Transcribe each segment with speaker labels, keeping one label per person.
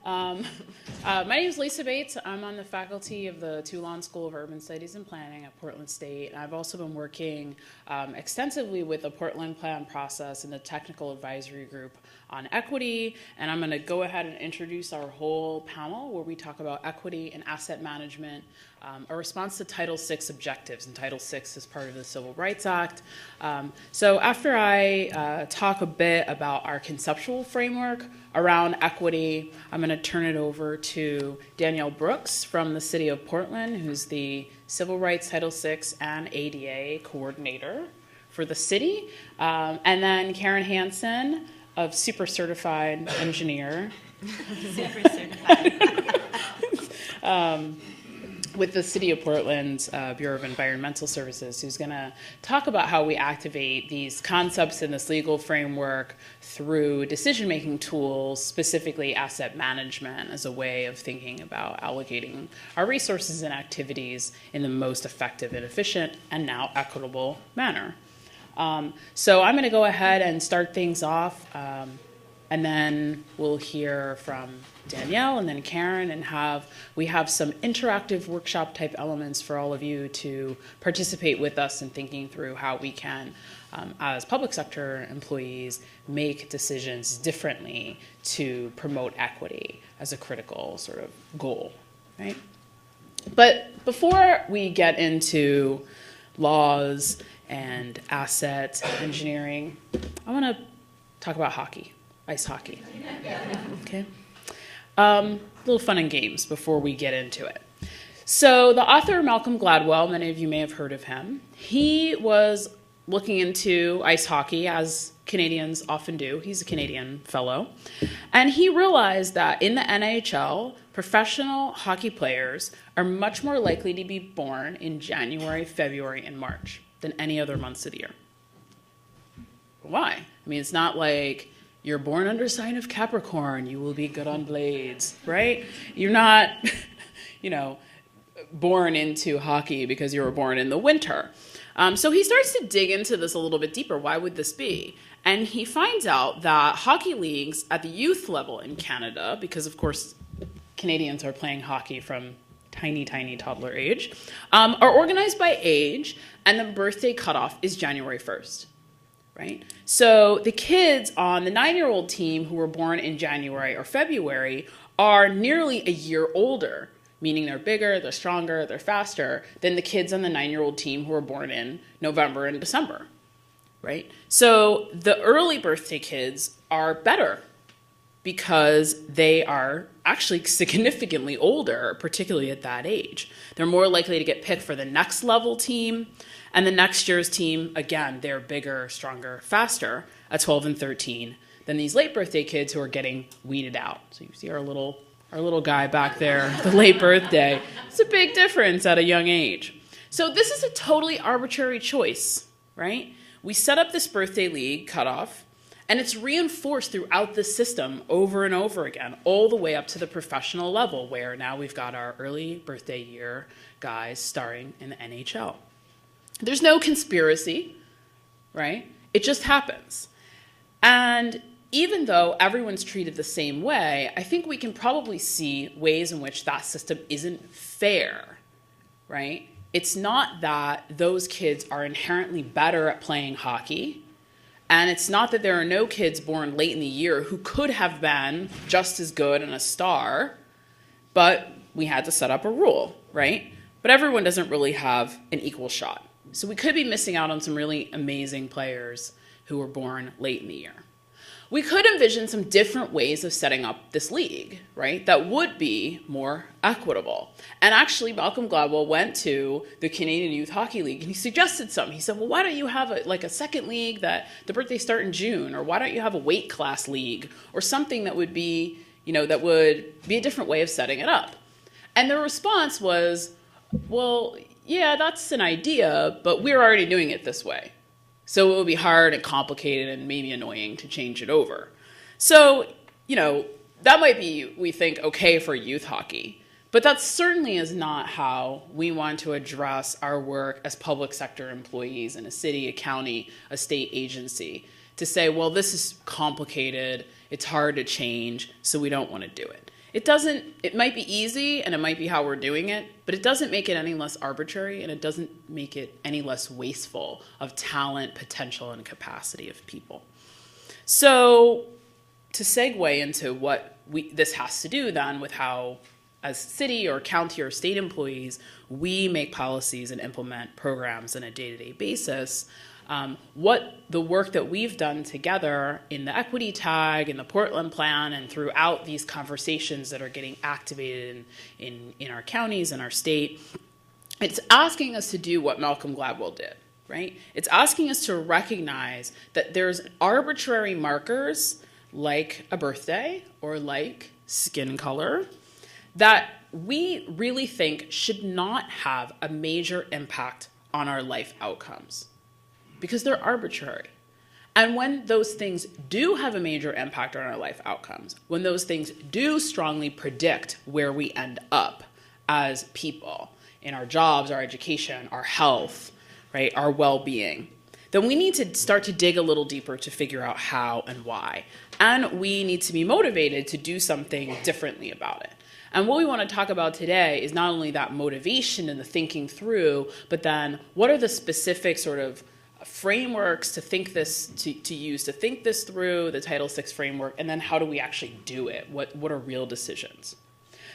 Speaker 1: My name is Lisa Bates. I'm on the faculty of the Toulon School of Urban Studies and Planning at Portland State. I've also been working extensively with the Portland Plan process and the technical advisory group on equity. And I'm going to go ahead and introduce our whole panel where we talk about equity and asset management, a response to Title VI objectives. And Title VI is part of the Civil Rights Act. So after I talk a bit about our conceptual framework around equity, I'm going to turn it over to Danielle Brooks from the City of Portland, who's the Civil Rights, Title VI, and ADA coordinator for the city. And then Karen Hansen of Super Certified Engineer.
Speaker 2: Super Certified.
Speaker 1: With the City of Portland's Bureau of Environmental Services, who's going to talk about how we activate these concepts in this legal framework through decision-making tools, specifically asset management, as a way of thinking about allocating our resources and activities in the most effective and efficient and now equitable manner. So I'm going to go ahead and start things off, and then we'll hear from Danielle and then Karen, and we have some interactive workshop type elements for all of you to participate with us in thinking through how we can, as public sector employees, make decisions differently to promote equity as a critical sort of goal, right? But before we get into laws and asset engineering, I want to talk about hockey, ice hockey, okay? Little fun and games before we get into it. So the author Malcolm Gladwell, many of you may have heard of him, he was looking into ice hockey, as Canadians often do. He's a Canadian fellow. And he realized that in the NHL, professional hockey players are much more likely to be born in January, February, and March than any other months of the year. Why? I mean, it's not like you're born under sign of Capricorn, you will be good on blades, right? You're not, born into hockey because you were born in the winter. So he starts to dig into this a little bit deeper. Why would this be? And he finds out that hockey leagues at the youth level in Canada, because of course Canadians are playing hockey from tiny, tiny toddler age, are organized by age, and the birthday cutoff is January 1st. Right? So the kids on the 9-year-old team who were born in January or February are nearly a year older, meaning they're bigger, they're stronger, they're faster than the kids on the 9-year-old team who were born in November and December, right? So the early birthday kids are better because they are actually significantly older, particularly at that age. They're more likely to get picked for the next level team. And the next year's team, again, they're bigger, stronger, faster at 12 and 13 than these late birthday kids who are getting weeded out. So you see our little guy back there, the late birthday. It's a big difference at a young age. So this is a totally arbitrary choice, right? We set up this birthday league cutoff, and it's reinforced throughout the system over and over again, all the way up to the professional level, where now we've got our early birthday year guys starring in the NHL. There's no conspiracy, right? It just happens. And even though everyone's treated the same way, I think we can probably see ways in which that system isn't fair, right? It's not that those kids are inherently better at playing hockey, and it's not that there are no kids born late in the year who could have been just as good and a star, but we had to set up a rule, right? But everyone doesn't really have an equal shot. So we could be missing out on some really amazing players who were born late in the year. We could envision some different ways of setting up this league, right, that would be more equitable. And actually, Malcolm Gladwell went to the Canadian Youth Hockey League and he suggested some. He said, well, why don't you have a second league that the birthdays start in June? Or why don't you have a weight class league? Or something that would be, that would be a different way of setting it up. And the response was, well, yeah, that's an idea, but we're already doing it this way. So it would be hard and complicated and maybe annoying to change it over. So, that might be, we think, okay for youth hockey. But that certainly is not how we want to address our work as public sector employees in a city, a county, a state agency. To say, well, this is complicated, it's hard to change, so we don't want to do it. it might be easy and it might be how we're doing it, but it doesn't make it any less arbitrary and it doesn't make it any less wasteful of talent, potential, and capacity of people. So to segue into what this has to do then with how, as city or county or state employees, we make policies and implement programs on a day-to-day basis, what the work that we've done together in the equity tag, in the Portland plan, and throughout these conversations that are getting activated in our counties and our state, it's asking us to do what Malcolm Gladwell did, right? It's asking us to recognize that there's arbitrary markers like a birthday or like skin color that we really think should not have a major impact on our life outcomes, because they're arbitrary. And when those things do have a major impact on our life outcomes, when those things do strongly predict where we end up as people in our jobs, our education, our health, right, our well-being, then we need to start to dig a little deeper to figure out how and why. And we need to be motivated to do something differently about it. And what we want to talk about today is not only that motivation and the thinking through, but then what are the specific sort of frameworks to think this, to use to think this through, the Title VI framework, and then how do we actually do it? What are real decisions?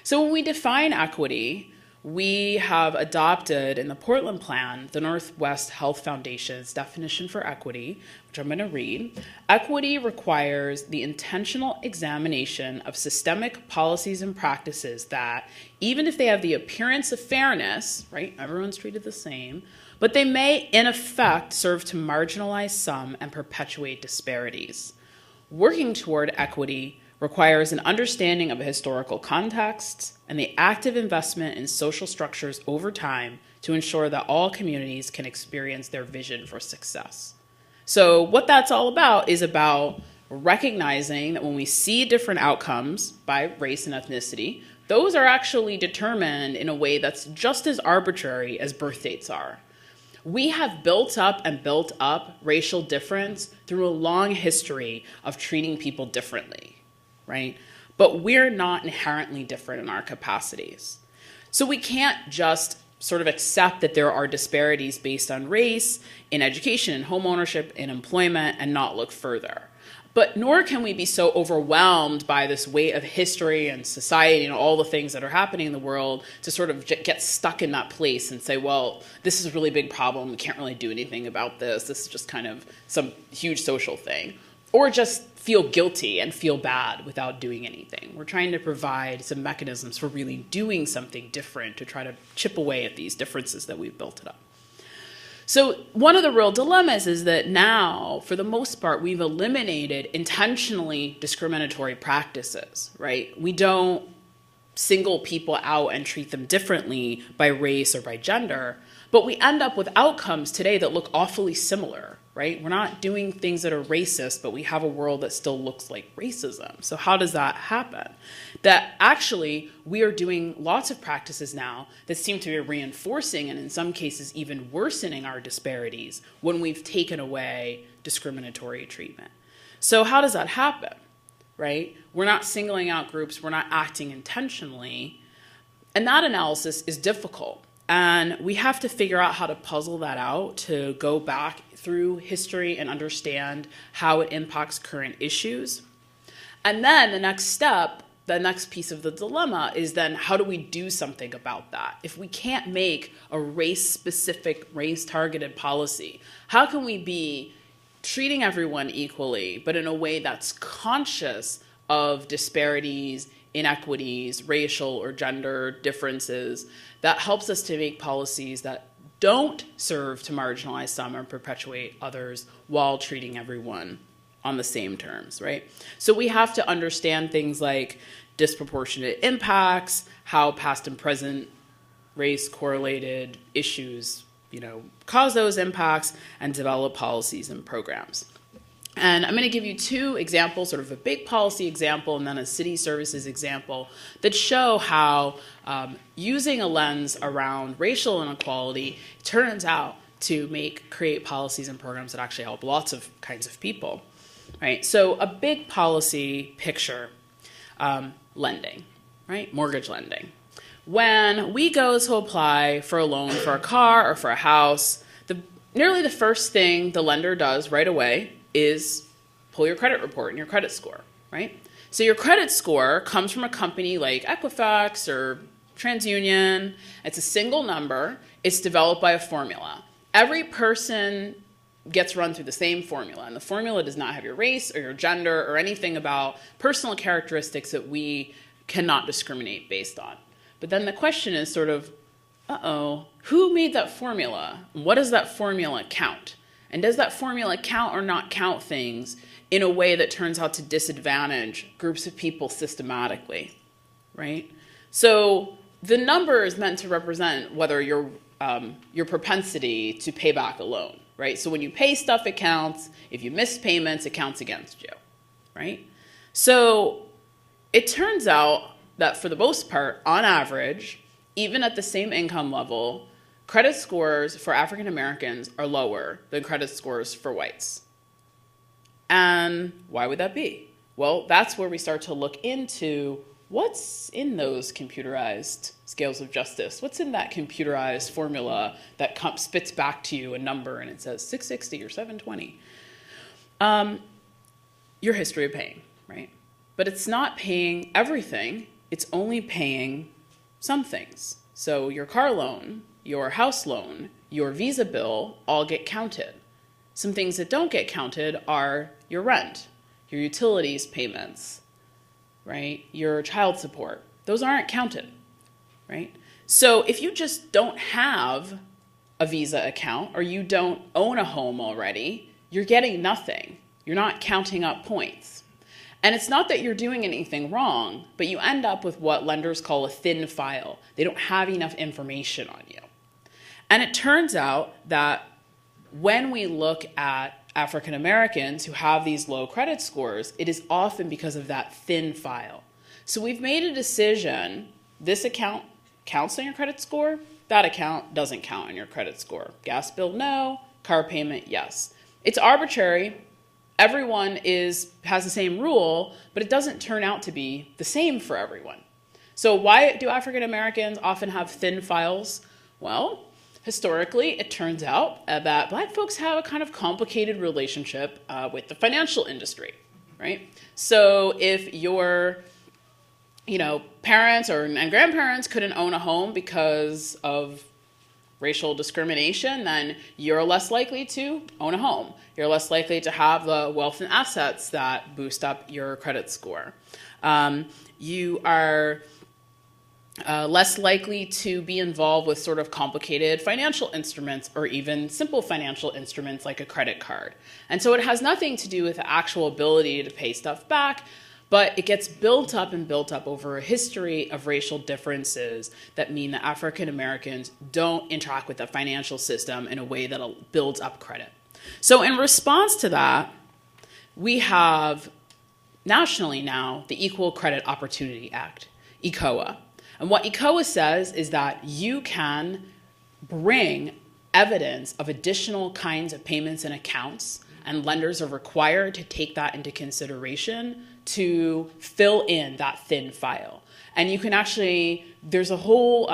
Speaker 1: So when we define equity, we have adopted in the Portland plan the Northwest Health Foundation's definition for equity, which I'm going to read. Equity requires the intentional examination of systemic policies and practices that, even if they have the appearance of fairness, right, everyone's treated the same, but they may in effect serve to marginalize some and perpetuate disparities. Working toward equity requires an understanding of a historical context and the active investment in social structures over time to ensure that all communities can experience their vision for success. So what that's all about is about recognizing that when we see different outcomes by race and ethnicity, those are actually determined in a way that's just as arbitrary as birth dates are. We have built up racial difference through a long history of treating people differently, right? But we're not inherently different in our capacities. So we can't just sort of accept that there are disparities based on race in education, in home ownership, in employment, and not look further. But nor can we be so overwhelmed by this weight of history and society and all the things that are happening in the world to sort of get stuck in that place and say, well, this is a really big problem. We can't really do anything about this. This is just kind of some huge social thing. Or just feel guilty and feel bad without doing anything. We're trying to provide some mechanisms for really doing something different to try to chip away at these differences that we've built it up. So one of the real dilemmas is that now, for the most part, we've eliminated intentionally discriminatory practices, right? We don't single people out and treat them differently by race or by gender, but we end up with outcomes today that look awfully similar, right? We're not doing things that are racist, but we have a world that still looks like racism. So how does that happen? That actually we are doing lots of practices now that seem to be reinforcing and in some cases even worsening our disparities when we've taken away discriminatory treatment. So how does that happen, right? We're not singling out groups, we're not acting intentionally, and that analysis is difficult. And we have to figure out how to puzzle that out, to go back through history and understand how it impacts current issues. And then the next step, the next piece of the dilemma is then how do we do something about that? If we can't make a race-specific, race-targeted policy, how can we be treating everyone equally, but in a way that's conscious of disparities, inequities, racial or gender differences, that helps us to make policies that don't serve to marginalize some or perpetuate others while treating everyone on the same terms, right? So we have to understand things like disproportionate impacts, how past and present race correlated issues, cause those impacts, and develop policies and programs. And I'm going to give you two examples, sort of a big policy example and then a city services example that show how using a lens around racial inequality turns out to create policies and programs that actually help lots of kinds of people, right? So a big policy picture, lending, right? Mortgage lending. When we go to apply for a loan for a car or for a house, nearly the first thing the lender does right away is pull your credit report and your credit score, right? So your credit score comes from a company like Equifax or TransUnion. It's a single number. It's developed by a formula. Every person gets run through the same formula, and the formula does not have your race or your gender or anything about personal characteristics that we cannot discriminate based on. But then the question is sort of, who made that formula? What does that formula count? And does that formula count or not count things in a way that turns out to disadvantage groups of people systematically, right? So the number is meant to represent whether your propensity to pay back a loan, right? So when you pay stuff, it counts. If you miss payments, it counts against you, right? So it turns out that for the most part, on average, even at the same income level, credit scores for African Americans are lower than credit scores for whites. And why would that be? Well, that's where we start to look into what's in those computerized scales of justice. What's in that computerized formula that spits back to you a number and it says 660 or 720? Your history of paying, right? But it's not paying everything. It's only paying some things. So your car loan, your house loan, your Visa bill all get counted. Some things that don't get counted are your rent, your utilities payments, right? Your child support. Those aren't counted, right? So if you just don't have a Visa account or you don't own a home already, you're getting nothing. You're not counting up points. And it's not that you're doing anything wrong, but you end up with what lenders call a thin file. They don't have enough information on you. And it turns out that when we look at African Americans who have these low credit scores, it is often because of that thin file. So we've made a decision, this account counts on your credit score, that account doesn't count on your credit score. Gas bill, no. Car payment, yes. It's arbitrary. Everyone has the same rule, but it doesn't turn out to be the same for everyone. So why do African Americans often have thin files? Well, historically, it turns out that Black folks have a kind of complicated relationship with the financial industry, right? So if your parents and grandparents couldn't own a home because of racial discrimination, then you're less likely to own a home. You're less likely to have the wealth and assets that boost up your credit score. You are less likely to be involved with sort of complicated financial instruments or even simple financial instruments like a credit card. And so it has nothing to do with the actual ability to pay stuff back, but it gets built up and built up over a history of racial differences that mean that African Americans don't interact with the financial system in a way that builds up credit. So in response to that, we have nationally now the Equal Credit Opportunity Act, ECOA. And what ECOA says is that you can bring evidence of additional kinds of payments and accounts, and lenders are required to take that into consideration to fill in that thin file. And you can actually, there's a whole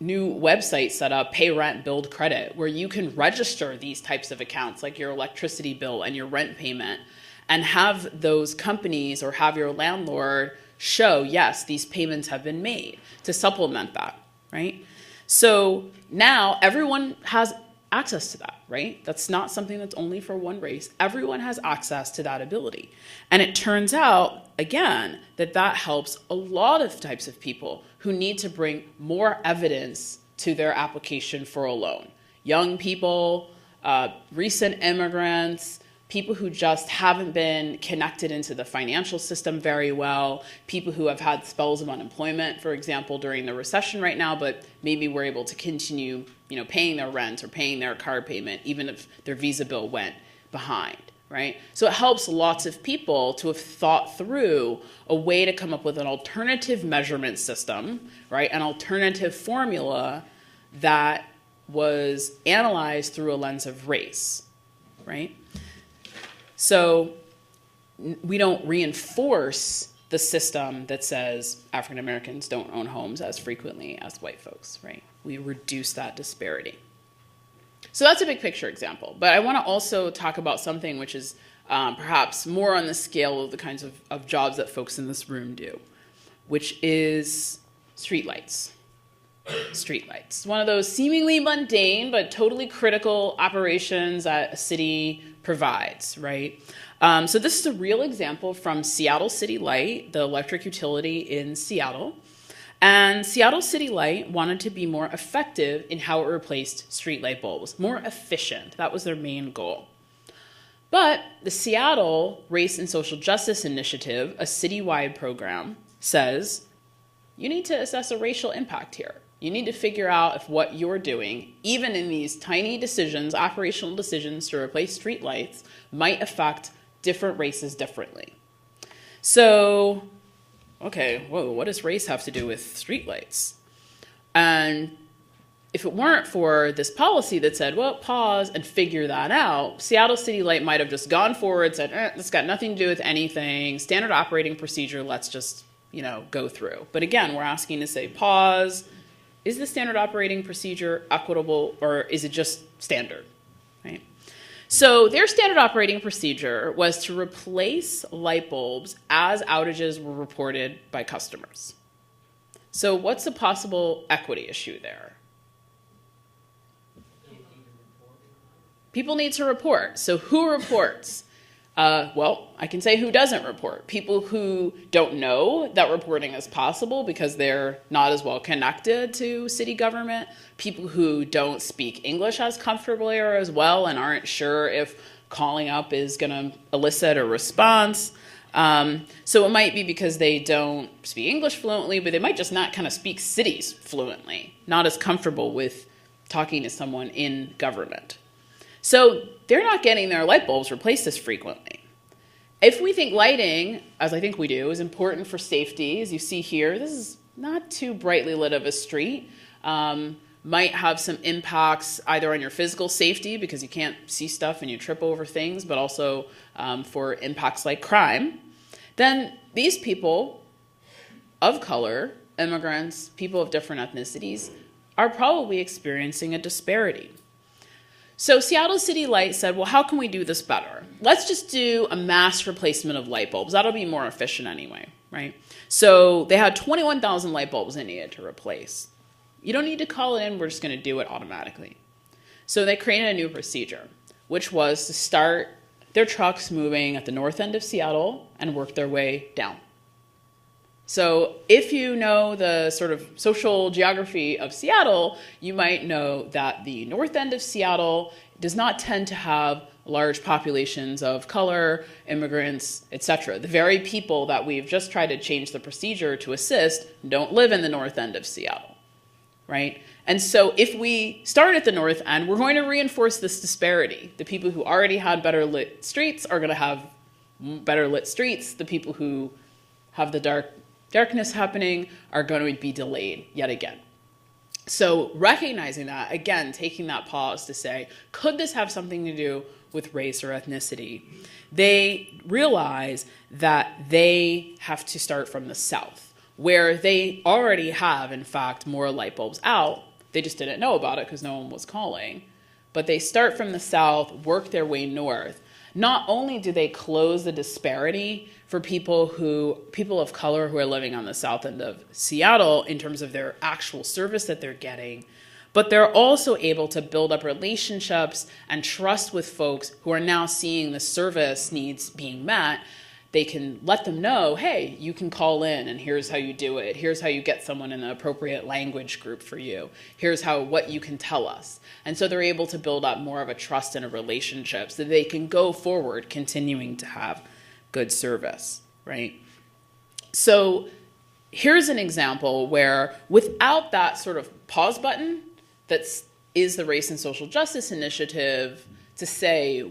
Speaker 1: new website set up, Pay Rent, Build Credit, where you can register these types of accounts like your electricity bill and your rent payment and have those companies or have your landlord show, yes, these payments have been made to supplement that, right? So now everyone has access to that, right? That's not something that's only for one race. Everyone has access to that ability. And it turns out, again, that helps a lot of types of people who need to bring more evidence to their application for a loan. Young people, recent immigrants, people who just haven't been connected into the financial system very well, people who have had spells of unemployment, for example, during the recession right now, but maybe were able to continue, paying their rent or paying their car payment, even if their Visa bill went behind, right? So it helps lots of people to have thought through a way to come up with an alternative measurement system, right? An alternative formula that was analyzed through a lens of race, right? So we don't reinforce the system that says African Americans don't own homes as frequently as white folks, right? We reduce that disparity. So that's a big picture example. But I want to also talk about something which is perhaps more on the scale of the kinds of jobs that folks in this room do, which is streetlights. Streetlights. One of those seemingly mundane but totally critical operations that a city provides, right? So this is a real example from Seattle City Light, the electric utility in Seattle. And Seattle City Light wanted to be more effective in how it replaced street light bulbs, more efficient. That was their main goal. But the Seattle Race and Social Justice Initiative, a citywide program, says you need to assess a racial impact here. You need to figure out if what you're doing, even in these tiny decisions, operational decisions to replace streetlights, might affect different races differently. So, okay, whoa, what does race have to do with streetlights? And if it weren't for this policy that said, well, pause and figure that out, Seattle City Light might have just gone forward, said, this got nothing to do with anything, standard operating procedure, let's just, go through. But again, we're asking to say, pause. Is the standard operating procedure equitable, or is it just standard, right? So their standard operating procedure was to replace light bulbs as outages were reported by customers. So what's the possible equity issue there? People need to report. So who reports? Well, I can say who doesn't report. People who don't know that reporting is possible because they're not as well connected to city government. People who don't speak English as comfortably or as well and aren't sure if calling up is going to elicit a response. So it might be because they don't speak English fluently, but they might just not kind of speak cities fluently, not as comfortable with talking to someone in government. So they're not getting their light bulbs replaced as frequently. If we think lighting, as I think we do, is important for safety, as you see here, this is not too brightly lit of a street. Might have some impacts either on your physical safety because you can't see stuff and you trip over things, but also for impacts like crime. Then these people of color, immigrants, people of different ethnicities, are probably experiencing a disparity. So Seattle City Light said, well, how can we do this better? Let's just do a mass replacement of light bulbs. That'll be more efficient anyway, right? So they had 21,000 light bulbs they needed to replace. You don't need to call it in. We're just going to do it automatically. So they created a new procedure, which was to start their trucks moving at the north end of Seattle and work their way down. So if you know the sort of social geography of Seattle, you might know that the north end of Seattle does not tend to have large populations of color, immigrants, etc. The very people that we've just tried to change the procedure to assist don't live in the north end of Seattle, right? And so if we start at the north end, we're going to reinforce this disparity. The people who already had better lit streets are going to have better lit streets. The people who have the darkness happening are going to be delayed yet again. So recognizing that, again, taking that pause to say, could this have something to do with race or ethnicity? They realize that they have to start from the south, where they already have, in fact, more light bulbs out. They just didn't know about it because no one was calling. But they start from the south, work their way north. Not only do they close the disparity for people of color who are living on the south end of Seattle in terms of their actual service that they're getting, but they're also able to build up relationships and trust with folks who are now seeing the service needs being met. They can let them know, hey, you can call in and here's how you do it. Here's how you get someone in the appropriate language group for you. Here's what you can tell us. And so they're able to build up more of a trust and a relationship so they can go forward continuing to have good service, right? So here's an example where without that sort of pause button that is the Race and Social Justice Initiative to say,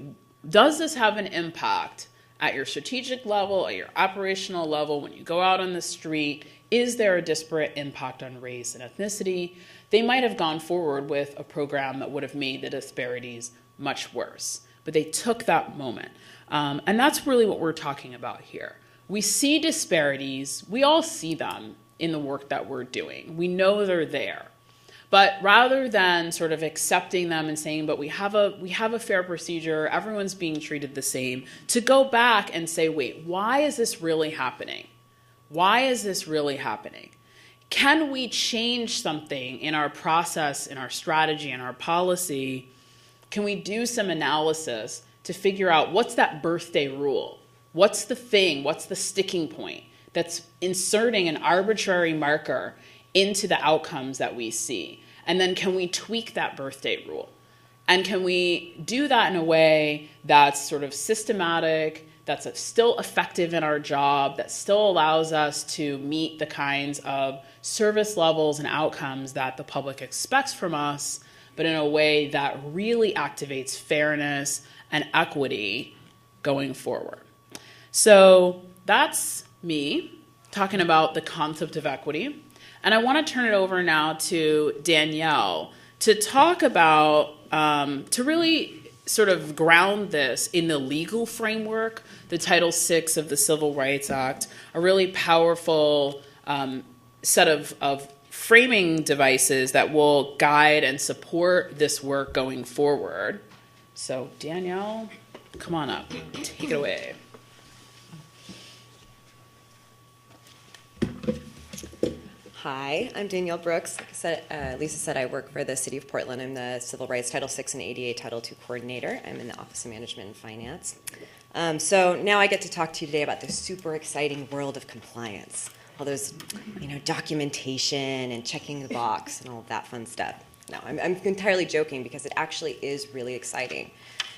Speaker 1: does this have an impact at your strategic level, at your operational level, when you go out on the street? Is there a disparate impact on race and ethnicity? They might have gone forward with a program that would have made the disparities much worse. But they took that moment. And that's really what we're talking about here. We see disparities. We all see them in the work that we're doing. We know they're there. But rather than sort of accepting them and saying, but we have a fair procedure, everyone's being treated the same, to go back and say, wait, why is this really happening? Why is this really happening? Can we change something in our process, in our strategy, in our policy? Can we do some analysis to figure out what's that birthday rule? What's the thing? What's the sticking point that's inserting an arbitrary marker into the outcomes that we see? And then can we tweak that birthday rule? And can we do that in a way that's sort of systematic, that's still effective in our job, that still allows us to meet the kinds of service levels and outcomes that the public expects from us, but in a way that really activates fairness and equity going forward? So that's me talking about the concept of equity. And I want to turn it over now to Danielle to talk about, to really sort of ground this in the legal framework, the Title VI of the Civil Rights Act, a really powerful set of framing devices that will guide and support this work going forward. So Danielle, come on up, take it away.
Speaker 3: Hi, I'm Danielle Brooks. Like Lisa said, I work for the City of Portland. I'm the Civil Rights Title VI and ADA Title II Coordinator. I'm in the Office of Management and Finance. So now I get to talk to you today about the super exciting world of compliance. All those, documentation and checking the box and all of that fun stuff. No, I'm entirely joking because it actually is really exciting.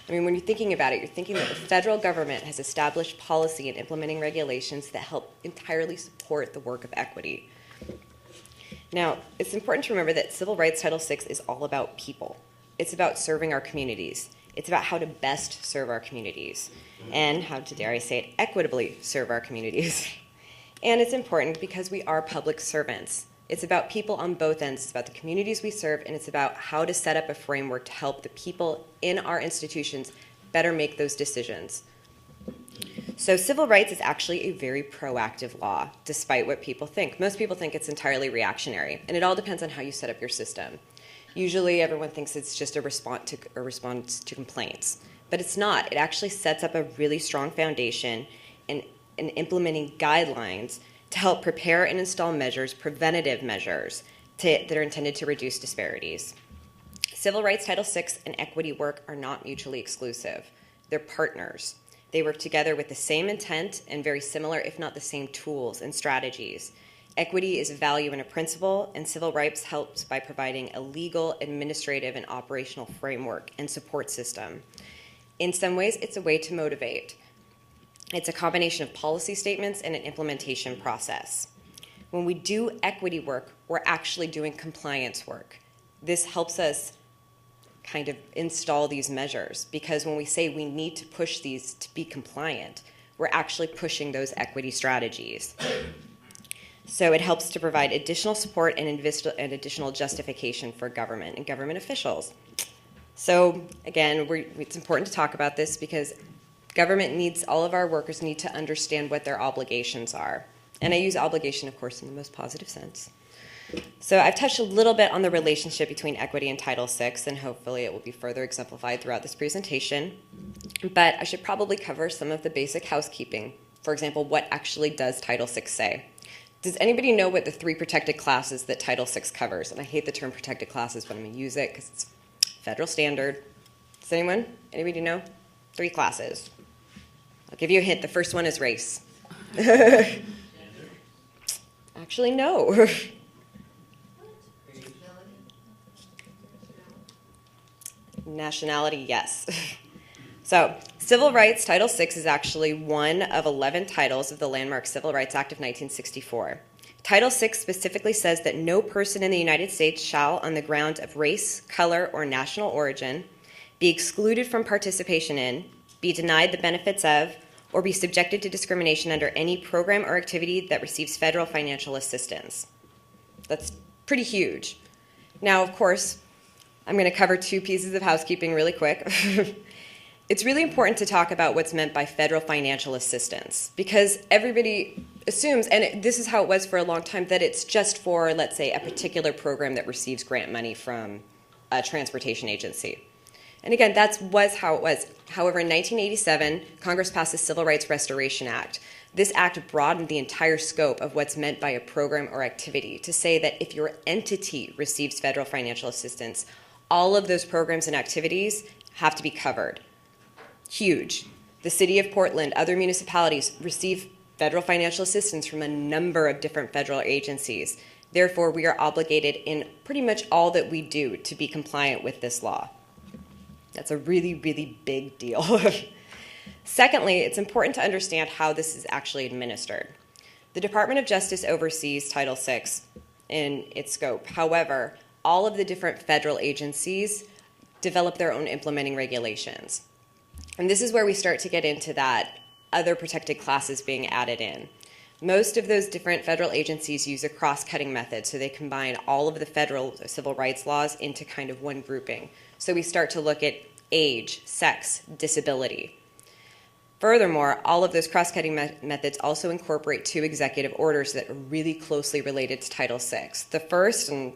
Speaker 3: I mean, when you're thinking about it, you're thinking that the federal government has established policy and implementing regulations that help entirely support the work of equity. Now, it's important to remember that Civil Rights Title VI is all about people. It's about serving our communities. It's about how to best serve our communities and how to, dare I say it, equitably serve our communities. And it's important because we are public servants. It's about people on both ends. It's about the communities we serve, and it's about how to set up a framework to help the people in our institutions better make those decisions. So civil rights is actually a very proactive law, despite what people think. Most people think it's entirely reactionary, and it all depends on how you set up your system. Usually everyone thinks it's just a response to complaints, but it's not. It actually sets up a really strong foundation in implementing guidelines to help prepare and install measures, preventative measures, that are intended to reduce disparities. Civil Rights Title VI and equity work are not mutually exclusive. They're partners. They work together with the same intent and very similar, if not the same tools and strategies. Equity is a value and a principle, and civil rights helps by providing a legal, administrative, and operational framework and support system. In some ways, it's a way to motivate. It's a combination of policy statements and an implementation process. When we do equity work, we're actually doing compliance work. This helps us kind of install these measures, because when we say we need to push these to be compliant, we're actually pushing those equity strategies. So it helps to provide additional support and additional justification for government and government officials. So again, it's important to talk about this because government needs, all of our workers need to understand what their obligations are. And I use obligation, of course, in the most positive sense. So I've touched a little bit on the relationship between equity and Title VI, and hopefully it will be further exemplified throughout this presentation. But I should probably cover some of the basic housekeeping. For example, what actually does Title VI say? Does anybody know what the 3 protected classes that Title VI covers? And I hate the term protected classes, but I'm going to use it because it's federal standard. Does anyone? Anybody know? 3 classes. I'll give you a hint. The first one is race. Actually, no. Nationality, yes. So, Civil Rights Title VI is actually one of 11 titles of the landmark Civil Rights Act of 1964. Title VI specifically says that no person in the United States shall, on the ground of race, color, or national origin, be excluded from participation in, be denied the benefits of, or be subjected to discrimination under any program or activity that receives federal financial assistance. That's pretty huge. Now, of course, I'm going to cover 2 pieces of housekeeping really quick. it's really important to talk about what's meant by federal financial assistance, because everybody assumes, and this is how it was for a long time, that it's just for, let's say, a particular program that receives grant money from a transportation agency. And again, that was how it was. However, in 1987, Congress passed the Civil Rights Restoration Act. This act broadened the entire scope of what's meant by a program or activity to say that if your entity receives federal financial assistance, all of those programs and activities have to be covered. Huge. The city of Portland, other municipalities receive federal financial assistance from a number of different federal agencies. Therefore, we are obligated in pretty much all that we do to be compliant with this law. That's a really, really big deal. Secondly, it's important to understand how this is actually administered. The Department of Justice oversees Title VI in its scope. However, all of the different federal agencies develop their own implementing regulations. And this is where we start to get into that other protected classes being added in. Most of those different federal agencies use a cross-cutting method, so they combine all of the federal civil rights laws into kind of one grouping. So we start to look at age, sex, disability. Furthermore, all of those cross-cutting methods also incorporate 2 executive orders that are really closely related to Title VI. The first, and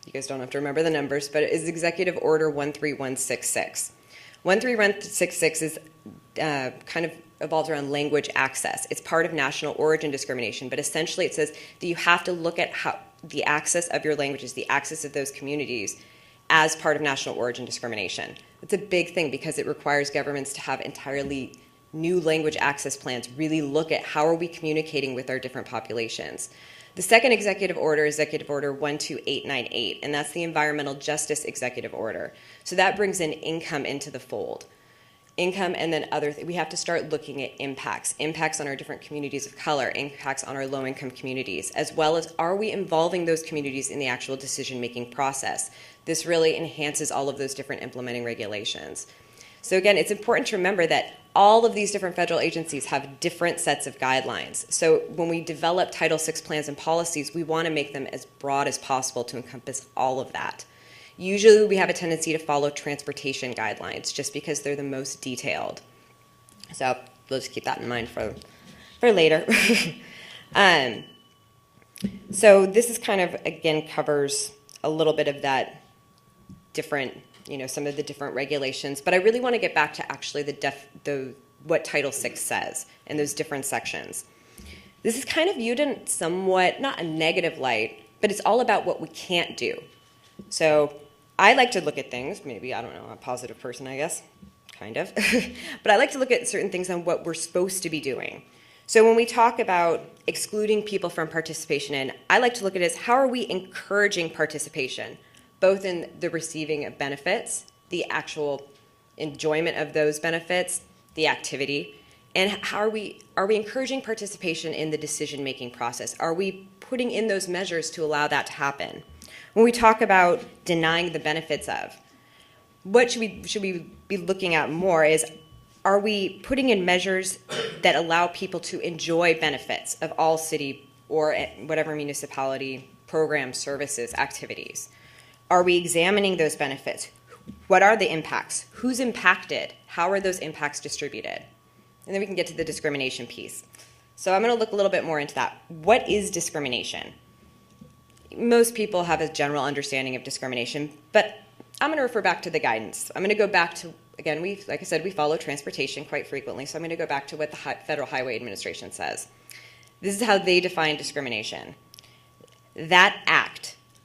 Speaker 3: you guys don't have to remember the numbers, but it is Executive Order 13166. 13166 is kind of evolves around language access. It's part of national origin discrimination, but essentially it says that you have to look at how the access of your languages, the access of those communities, as part of national origin discrimination. It's a big thing because it requires governments to have entirely new language access plans, really look at how are we communicating with our different populations. The second executive order is Executive Order 12898, and that's the Environmental Justice Executive Order. So that brings in income into the fold. Income and then we have to start looking at impacts on our different communities of color, impacts on our low-income communities, as well as are we involving those communities in the actual decision-making process. This really enhances all of those different implementing regulations. So again, it's important to remember that all of these different federal agencies have different sets of guidelines. So when we develop Title VI plans and policies, we want to make them as broad as possible to encompass all of that. Usually we have a tendency to follow transportation guidelines just because they're the most detailed. So we'll just keep that in mind for later. So this is kind of, again, covers a little bit of that different, some of the different regulations, but I really want to get back to actually what Title VI says and those different sections. This is kind of viewed in somewhat, not a negative light, but it's all about what we can't do. So I like to look at things, maybe, I don't know, a positive person, I guess, kind of, but I like to look at certain things on what we're supposed to be doing. So when we talk about excluding people from participation in, I like to look at it as how are we encouraging participation, both in the receiving of benefits, the actual enjoyment of those benefits, the activity, and how are we encouraging participation in the decision-making process? Are we putting in those measures to allow that to happen? When we talk about denying the benefits of, what should we be looking at more is, are we putting in measures that allow people to enjoy benefits of all city or whatever municipality programs, services, activities? Are we examining those benefits? What are the impacts? Who's impacted? How are those impacts distributed? And then we can get to the discrimination piece. So I'm going to look a little bit more into that. What is discrimination? Most people have a general understanding of discrimination, but I'm going to refer back to the guidance. I'm going to go back to, again, like I said, we follow transportation quite frequently, so I'm going to go back to what the Federal Highway Administration says. This is how they define discrimination. That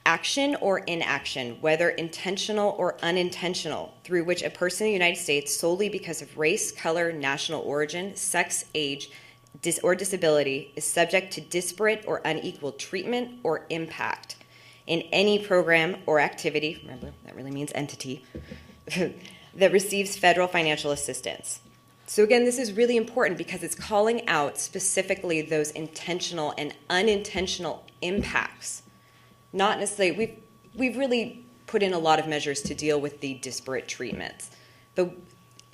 Speaker 3: action or inaction, whether intentional or unintentional, through which a person in the United States, solely because of race, color, national origin, sex, age, or disability, is subject to disparate or unequal treatment or impact in any program or activity, remember, that really means entity, that receives federal financial assistance. So again, this is really important because it's calling out specifically those intentional and unintentional impacts. Not necessarily, we've really put in a lot of measures to deal with the disparate treatments.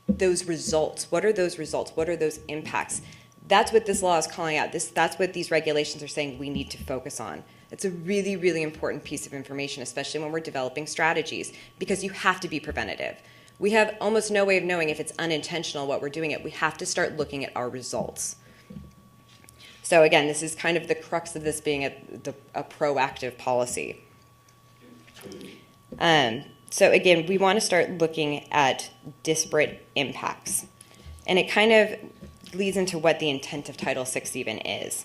Speaker 3: Those results, what are those results? What are those impacts? That's what this law is calling out. That's what these regulations are saying we need to focus on. It's a really, really important piece of information, especially when we're developing strategies, because you have to be preventative. we have almost no way of knowing if it's unintentional what we're doing it. We have to start looking at our results. So again, this is kind of the crux of this being a proactive policy. So again, we want to start looking at disparate impacts. And it kind of leads into what the intent of Title VI even is.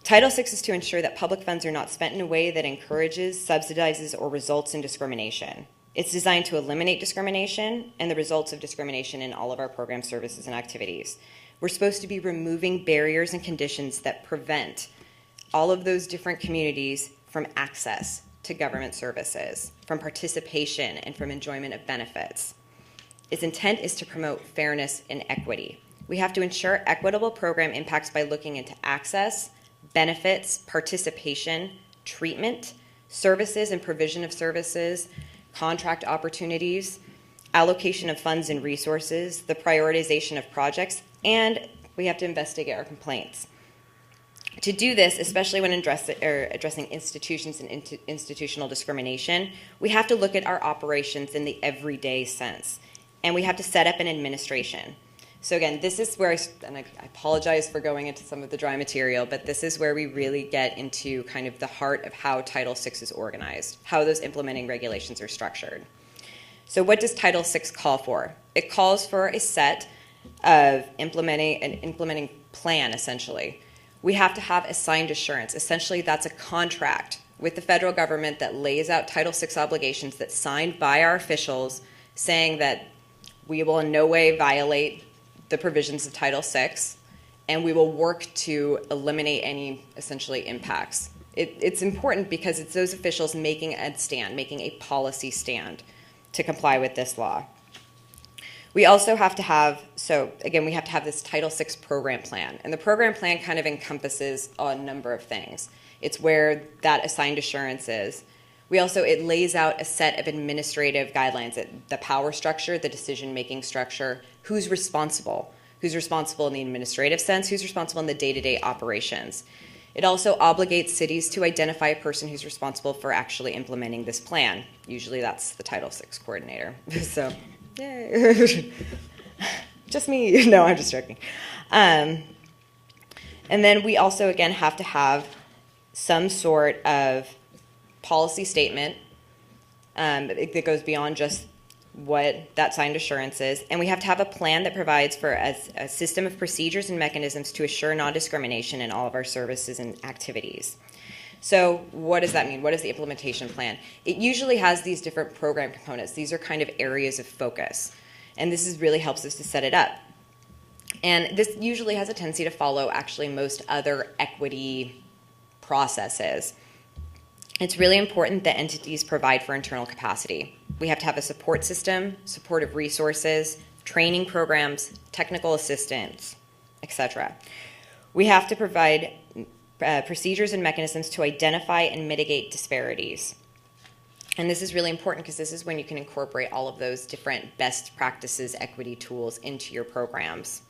Speaker 3: Title VI is to ensure that public funds are not spent in a way that encourages, subsidizes, or results in discrimination. It's designed to eliminate discrimination and the results of discrimination in all of our programs, services, and activities. We're supposed to be removing barriers and conditions that prevent all of those different communities from access to government services, from participation, and from enjoyment of benefits. Its intent is to promote fairness and equity. We have to ensure equitable program impacts by looking into access, benefits, participation, treatment, services and provision of services, contract opportunities, allocation of funds and resources, the prioritization of projects, and we have to investigate our complaints. To do this, especially when addressing institutions and institutional discrimination, we have to look at our operations in the everyday sense, and we have to set up an administration. So again, this is where, and I apologize for going into some of the dry material, but this is where we really get into kind of the heart of how Title VI is organized, how those implementing regulations are structured. So what does Title VI call for? It calls for a set of implementing plan, essentially. We have to have assigned assurance. Essentially, that's a contract with the federal government that lays out Title VI obligations that's signed by our officials saying that we will in no way violate the provisions of Title VI, and we will work to eliminate any, essentially, impacts. It's important because it's those officials making a stand, making a policy stand to comply with this law. We also have to have, so again, we have to have this Title VI program plan, and the program plan kind of encompasses a number of things. It's where that assigned assurance is. It lays out a set of administrative guidelines, the power structure, the decision-making structure, who's responsible in the administrative sense, who's responsible in the day-to-day operations. It also obligates cities to identify a person who's responsible for actually implementing this plan. Usually that's the Title VI coordinator. So, yay. Just me. No, I'm just joking. And then we also, again, have to have some sort of policy statement that goes beyond just what that signed assurance is. And we have to have a plan that provides for a system of procedures and mechanisms to assure non-discrimination in all of our services and activities. So what does that mean? What is the implementation plan? It usually has these different program components. These are kind of areas of focus. And this really helps us to set it up. And this usually has a tendency to follow actually most other equity processes. It's really important that entities provide for internal capacity. We have to have a support system, supportive resources, training programs, technical assistance, etc. We have to provide procedures and mechanisms to identify and mitigate disparities. And this is really important because this is when you can incorporate all of those different best practices, equity tools into your programs.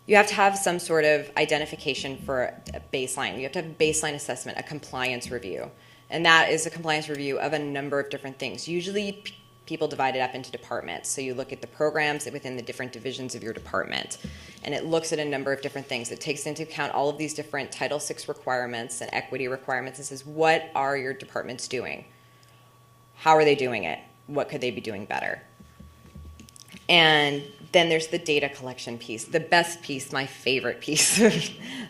Speaker 3: You have to have some sort of identification for a baseline. You have to have a baseline assessment, a compliance review. And that is a compliance review of a number of different things. Usually people divide it up into departments. So you look at the programs within the different divisions of your department. And it looks at a number of different things. It takes into account all of these different Title VI requirements and equity requirements. It says, what are your departments doing? How are they doing it? What could they be doing better? And then there's the data collection piece, the best piece, my favorite piece.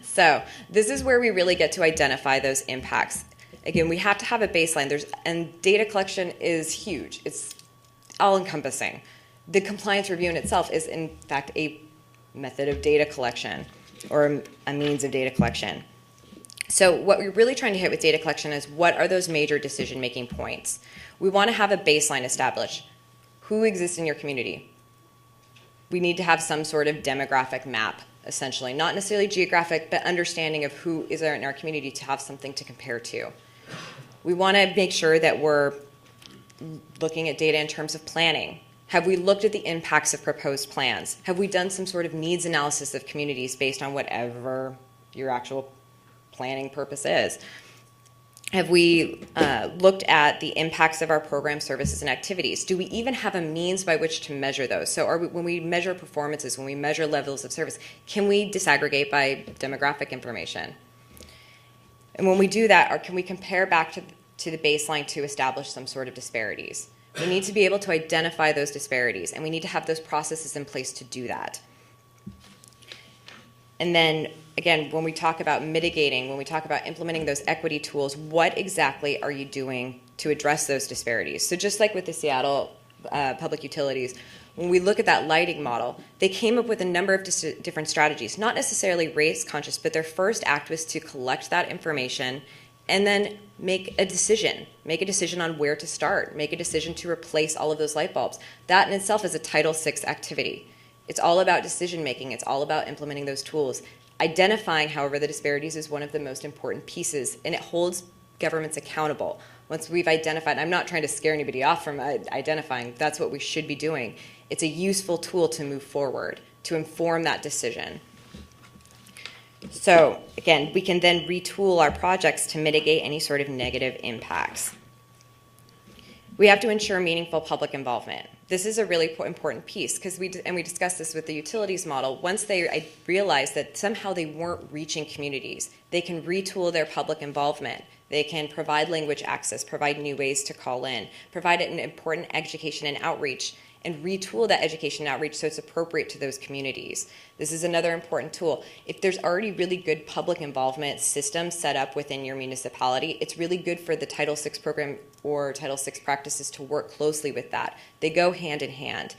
Speaker 3: So this is where we really get to identify those impacts. Again, we have to have a baseline. And data collection is huge. It's all-encompassing. The compliance review in itself is, in fact, a method of data collection or a means of data collection. So what we're really trying to hit with data collection is what are those major decision-making points? We want to have a baseline established. Who exists in your community? We need to have some sort of demographic map, essentially. Not necessarily geographic, but understanding of who is there in our community to have something to compare to. We want to make sure that we're looking at data in terms of planning. Have we looked at the impacts of proposed plans? Have we done some sort of needs analysis of communities based on whatever your actual planning purpose is? Have we looked at the impacts of our program services and activities? Do we even have a means by which to measure those? So when we measure performances, when we measure levels of service, can we disaggregate by demographic information? And when we do that, can we compare back to the baseline to establish some sort of disparities? We need to be able to identify those disparities, and we need to have those processes in place to do that. And then, again, when we talk about mitigating, when we talk about implementing those equity tools, what exactly are you doing to address those disparities? So just like with the Seattle Public Utilities, when we look at that lighting model, they came up with a number of different strategies, not necessarily race conscious, but their first act was to collect that information and then make a decision on where to start, make a decision to replace all of those light bulbs. That in itself is a Title VI activity. It's all about decision making. It's all about implementing those tools. Identifying, however, the disparities is one of the most important pieces, and it holds governments accountable. Once we've identified, I'm not trying to scare anybody off from identifying, that's what we should be doing. It's a useful tool to move forward, to inform that decision. So, again, we can then retool our projects to mitigate any sort of negative impacts. We have to ensure meaningful public involvement. This is a really important piece because we discussed this with the utilities model. Once they realized that somehow they weren't reaching communities, they can retool their public involvement. They can provide language access, provide new ways to call in, provide an important education and outreach, and retool that education and outreach so it's appropriate to those communities. This is another important tool. If there's already really good public involvement systems set up within your municipality, it's really good for the Title VI program or Title VI practices to work closely with that. They go hand in hand.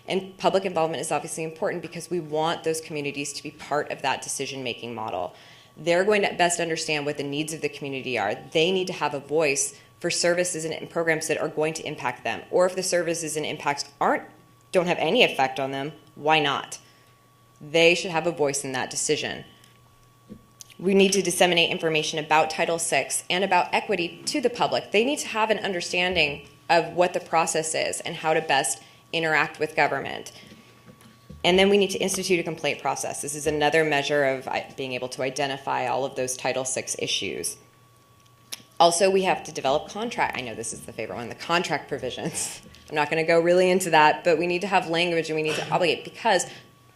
Speaker 3: And public involvement is obviously important because we want those communities to be part of that decision-making model. They're going to best understand what the needs of the community are. They need to have a voice for services and programs that are going to impact them. Or if the services and impacts don't have any effect on them, why not? They should have a voice in that decision. We need to disseminate information about Title VI and about equity to the public. They need to have an understanding of what the process is and how to best interact with government. And then we need to institute a complaint process. This is another measure of being able to identify all of those Title VI issues. Also, we have to develop I know this is the favorite one, the contract provisions. I'm not going to go really into that, but we need to have language and we need to obligate, because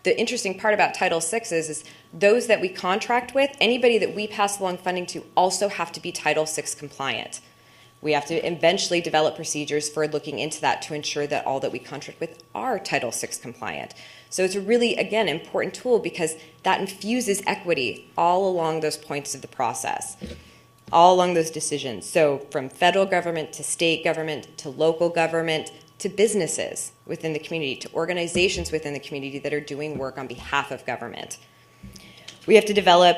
Speaker 3: the interesting part about Title VI is those that we contract with, anybody that we pass along funding to, also have to be Title VI compliant. We have to eventually develop procedures for looking into that to ensure that all that we contract with are Title VI compliant. So it's a really, again, important tool because that infuses equity all along those points of the process, all along those decisions. So from federal government to state government to local government to businesses within the community to organizations within the community that are doing work on behalf of government. We have to develop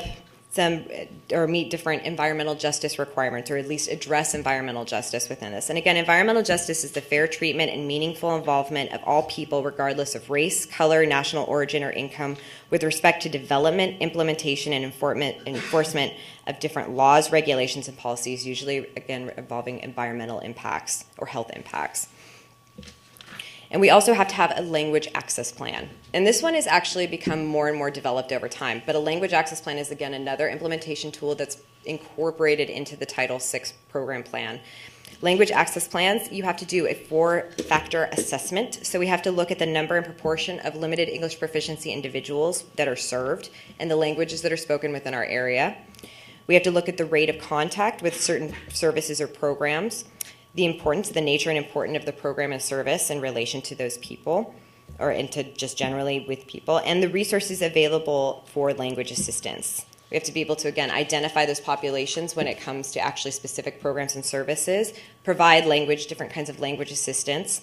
Speaker 3: or meet different environmental justice requirements, or at least address environmental justice within this. And again, environmental justice is the fair treatment and meaningful involvement of all people, regardless of race, color, national origin, or income, with respect to development, implementation, and enforcement of different laws, regulations, and policies, usually, again, involving environmental impacts or health impacts. And we also have to have a language access plan. And this one has actually become more and more developed over time. But a language access plan is, again, another implementation tool that's incorporated into the Title VI program plan. Language access plans, you have to do a 4-factor assessment. So we have to look at the number and proportion of limited English proficiency individuals that are served and the languages that are spoken within our area. We have to look at the rate of contact with certain services or programs, the importance, the nature and importance of the program and service in relation to those people, or into just generally with people, and the resources available for language assistance. We have to be able to, again, identify those populations when it comes to actually specific programs and services, provide different kinds of language assistance,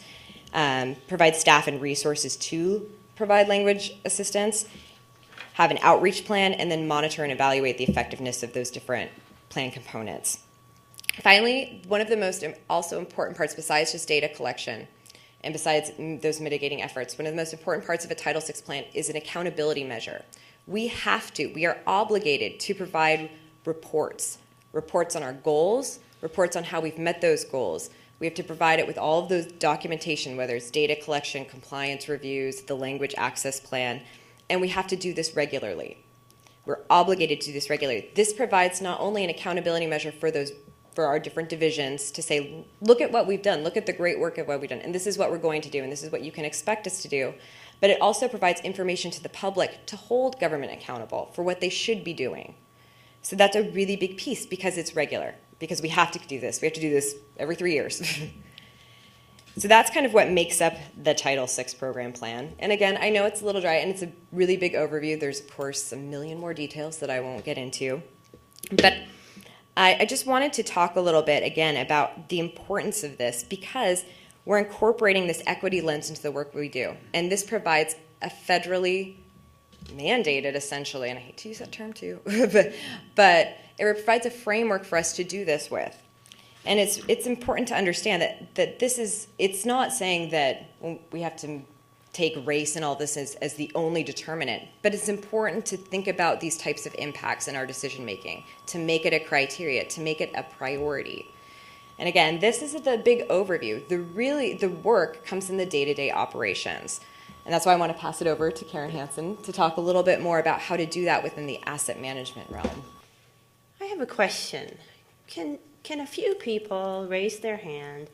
Speaker 3: provide staff and resources to provide language assistance, have an outreach plan, and then monitor and evaluate the effectiveness of those different plan components. Finally, one of the most also important parts, besides just data collection and besides those mitigating efforts, one of the most important parts of a Title VI plan is an accountability measure. We are obligated to provide reports on our goals, reports on how we've met those goals. We have to provide it with all of those documentation, whether it's data collection, compliance reviews, the language access plan, and we have to do this regularly. We're obligated to do this regularly. This provides not only an accountability measure for those for our different divisions to say, look at what we've done, look at the great work of what we've done, and this is what we're going to do, and this is what you can expect us to do. But it also provides information to the public to hold government accountable for what they should be doing. So that's a really big piece because it's regular, because we have to do this. We have to do this every 3 years. So that's kind of what makes up the Title VI program plan. And again, I know it's a little dry and it's a really big overview. There's, of course, a million more details that I won't get into. But I just wanted to talk a little bit, again, about the importance of this because we're incorporating this equity lens into the work we do. And this provides a federally mandated, essentially, and I hate to use that term too, but it provides a framework for us to do this with. And it's important to understand that this is, it's not saying that we have to take race and all this as the only determinant, but it's important to think about these types of impacts in our decision making, to make it a criteria, to make it a priority. And again, this is the big overview. The work comes in the day-to-day operations. And that's why I want to pass it over to Karen Hansen to talk a little bit more about how to do that within the asset management realm.
Speaker 2: I have a question. Can a few people raise their hand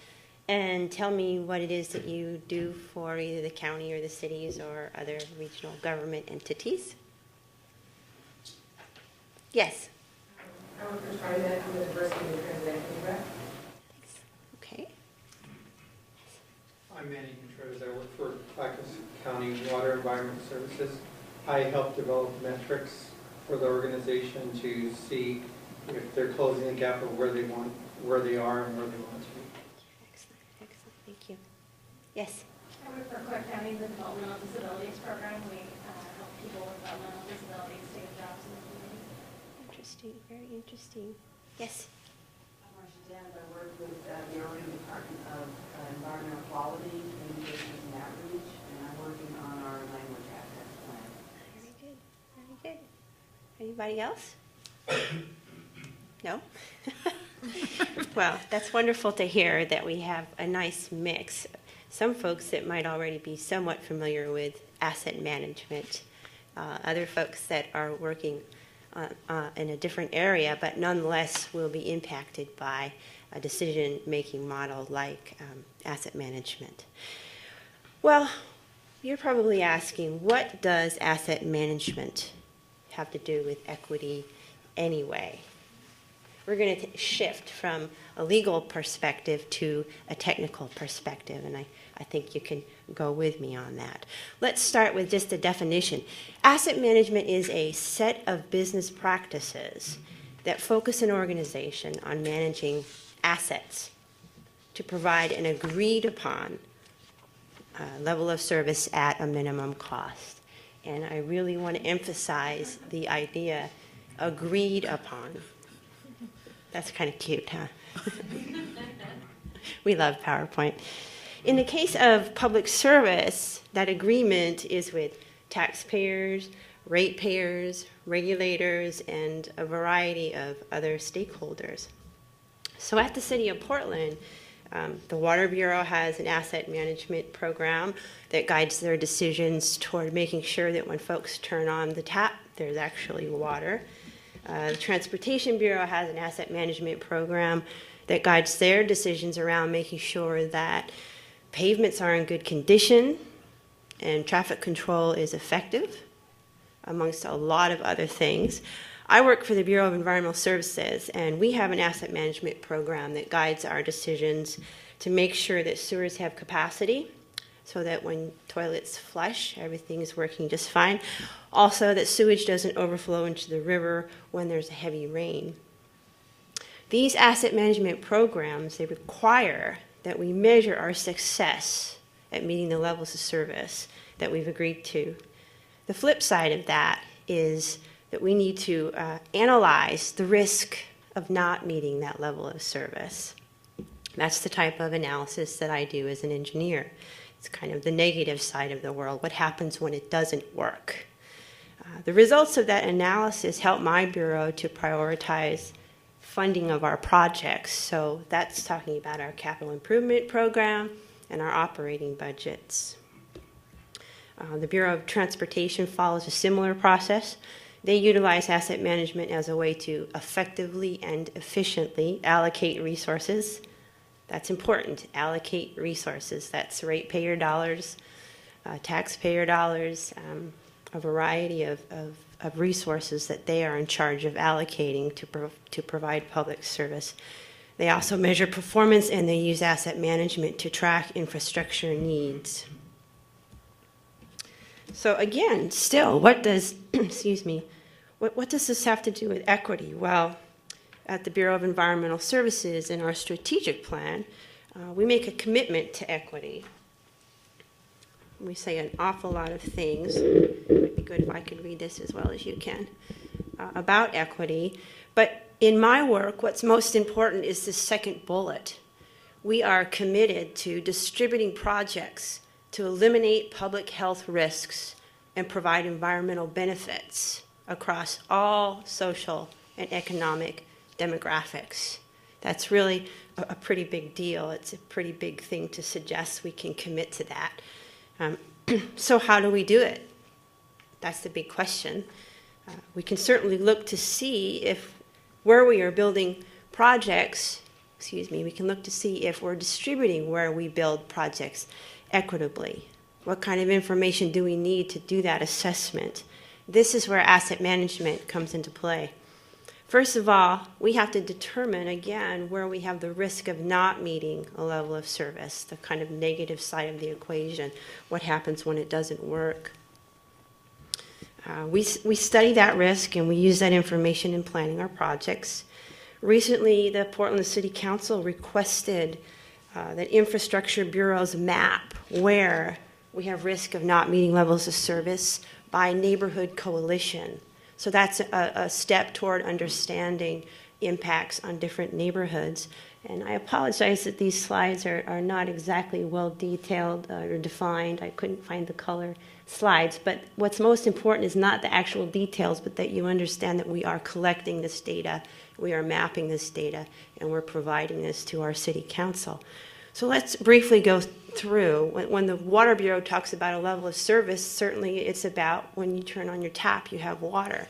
Speaker 2: and tell me what it is that you do for either the county or the cities or other regional government entities? Yes.
Speaker 4: I work for TriNet, I'm the diversity and transit rep.
Speaker 2: Okay.
Speaker 5: I'm Manny Contreras. I work for Clackamas County Water Environment Services. I help develop metrics for the organization to see if they're closing the gap of where they are and where they want to be.
Speaker 2: Excellent, thank you. Yes.
Speaker 6: I work for Clark County, the Developmental Disabilities Program. We help people with developmental disabilities to get jobs in the community.
Speaker 2: Interesting, very interesting. Yes.
Speaker 4: I'm Marcia Dand. I work with the Oregon Department of Environmental Quality, Communications and Outreach, and I'm working on our language access plan.
Speaker 2: Very good, very good. Anybody else? No? Well, that's wonderful to hear that we have a nice mix. Some folks that might already be somewhat familiar with asset management, other folks that are working in a different area, but nonetheless will be impacted by a decision-making model like asset management. Well, you're probably asking, what does asset management have to do with equity anyway? We're going to shift from a legal perspective to a technical perspective, and I think you can go with me on that. Let's start with just a definition. Asset management is a set of business practices that focus an organization on managing assets to provide an agreed upon level of service at a minimum cost. And I really want to emphasize the idea agreed upon. That's kind of cute, huh? We love PowerPoint. In the case of public service, that agreement is with taxpayers, ratepayers, regulators, and a variety of other stakeholders. So at the City of Portland, the Water Bureau has an asset management program that guides their decisions toward making sure that when folks turn on the tap, there's actually water. The Transportation Bureau has an asset management program that guides their decisions around making sure that pavements are in good condition and traffic control is effective, amongst a lot of other things. I work for the Bureau of Environmental Services, and we have an asset management program that guides our decisions to make sure that sewers have capacity so that when toilets flush, everything is working just fine. Also, that sewage doesn't overflow into the river when there's a heavy rain. These asset management programs, they require that we measure our success at meeting the levels of service that we've agreed to. The flip side of that is that we need to analyze the risk of not meeting that level of service. That's the type of analysis that I do as an engineer. It's kind of the negative side of the world. What happens when it doesn't work? The results of that analysis help my bureau to prioritize funding of our projects. So that's talking about our capital improvement program and our operating budgets. The Bureau of Transportation follows a similar process. They utilize asset management as a way to effectively and efficiently allocate resources. That's important, allocate resources. That's ratepayer dollars, taxpayer dollars, a variety of resources that they are in charge of allocating to provide public service. They also measure performance, and they use asset management to track infrastructure needs. So again, still, what does, excuse me, what does this have to do with equity? Well, at the Bureau of Environmental Services, in our strategic plan, we make a commitment to equity. We say an awful lot of things. It would be good if I could read this as well as you can about equity. But in my work, what's most important is the second bullet. We are committed to distributing projects to eliminate public health risks and provide environmental benefits across all social and economic demographics. That's really a pretty big deal. It's a pretty big thing to suggest we can commit to that. So how do we do it? That's the big question. We can certainly look to see if where we are building projects, we can look to see if we're distributing where we build projects equitably. What kind of information do we need to do that assessment? This is where asset management comes into play. First of all, we have to determine, again, where we have the risk of not meeting a level of service, the kind of negative side of the equation, what happens when it doesn't work. We study that risk, and we use that information in planning our projects. Recently, the Portland City Council requested that infrastructure bureaus map where we have risk of not meeting levels of service by neighborhood coalition. So that's a step toward understanding impacts on different neighborhoods. And I apologize that these slides are not exactly well detailed or defined. I couldn't find the color slides. But what's most important is not the actual details, but that you understand that we are collecting this data, we are mapping this data, and we're providing this to our city council. So let's briefly go through. When the Water Bureau talks about a level of service, certainly it's about when you turn on your tap, you have water.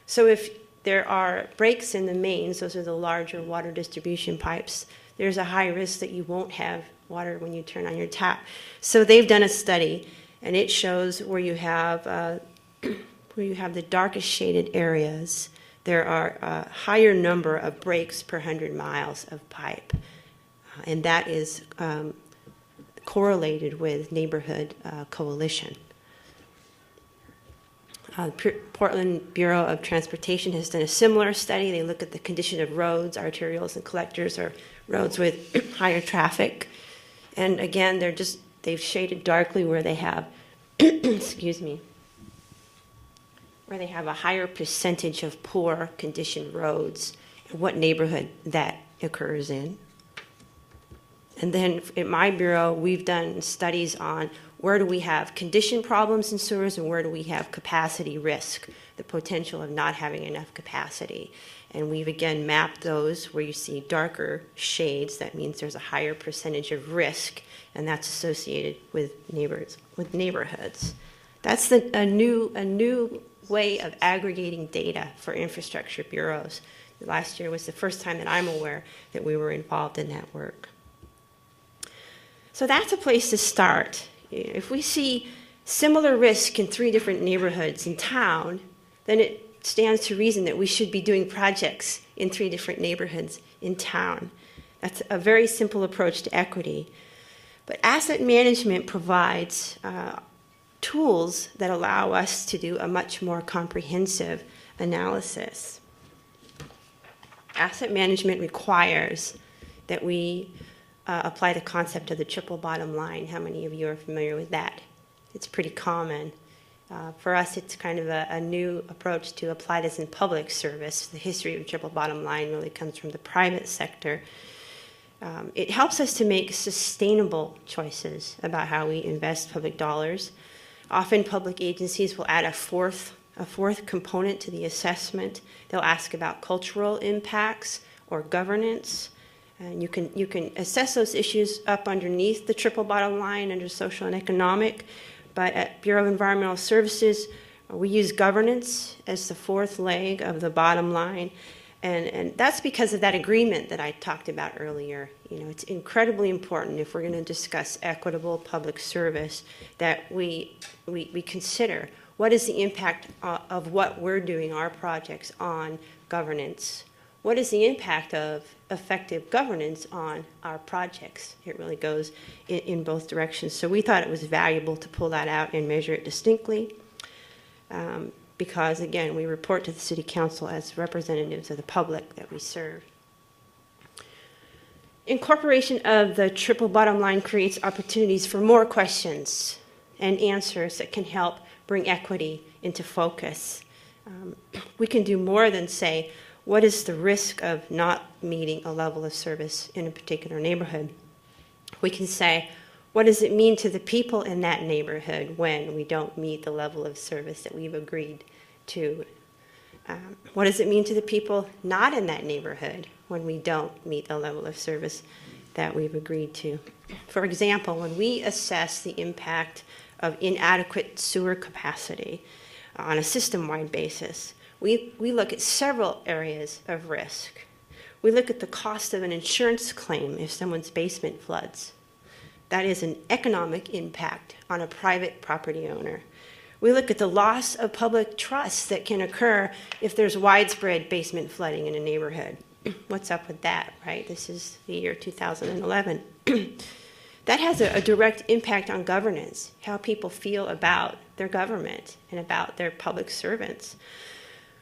Speaker 2: So if there are breaks in the mains, those are the larger water distribution pipes, there's a high risk that you won't have water when you turn on your tap. So they've done a study, and it shows where you have the darkest shaded areas, there are a higher number of breaks per 100 miles of pipe. And that is correlated with neighborhood coalition. Portland Bureau of Transportation has done a similar study. They look at the condition of roads, arterials, and collectors, or roads with higher traffic. And again, they've shaded darkly where they have, where they have a higher percentage of poor condition roads, and what neighborhood that occurs in. And then at my bureau, we've done studies on where do we have condition problems in sewers and where do we have capacity risk, the potential of not having enough capacity. And we've again mapped those where you see darker shades. That means there's a higher percentage of risk, and that's associated with neighborhoods. That's a new way of aggregating data for infrastructure bureaus. Last year was the first time that I'm aware that we were involved in that work. So that's a place to start. If we see similar risk in 3 different neighborhoods in town, then it stands to reason that we should be doing projects in 3 different neighborhoods in town. That's a very simple approach to equity. But asset management provides tools that allow us to do a much more comprehensive analysis. Asset management requires that we apply the concept of the triple bottom line. How many of you are familiar with that? It's pretty common. For us, it's kind of a new approach to apply this in public service. The history of triple bottom line really comes from the private sector. It helps us to make sustainable choices about how we invest public dollars. Often public agencies will add a fourth component to the assessment. They'll ask about cultural impacts or governance. And you can assess those issues up underneath the triple bottom line under social and economic. But at Bureau of Environmental Services, We use governance as the fourth leg of the bottom line. And that's because of that agreement that I talked about earlier. You know, it's incredibly important if we're going to discuss equitable public service that we consider what is the impact of what we're doing, our projects, on governance. What is the impact of effective governance on our projects? It really goes in both directions. So we thought it was valuable to pull that out and measure it distinctly. Because, again, we report to the City Council as representatives of the public that we serve. Incorporation of the triple bottom line creates opportunities for more questions and answers that can help bring equity into focus. We can do more than say, what is the risk of not meeting a level of service in a particular neighborhood? We can say, what does it mean to the people in that neighborhood when we don't meet the level of service that we've agreed to? What does it mean to the people not in that neighborhood when we don't meet the level of service that we've agreed to? For example, when we assess the impact of inadequate sewer capacity on a system-wide basis, we look at several areas of risk. We look at the cost of an insurance claim if someone's basement floods. That is an economic impact on a private property owner. We look at the loss of public trust that can occur if there's widespread basement flooding in a neighborhood. What's up with that, right? This is the year 2011. That has a direct impact on governance, how people feel about their government and about their public servants.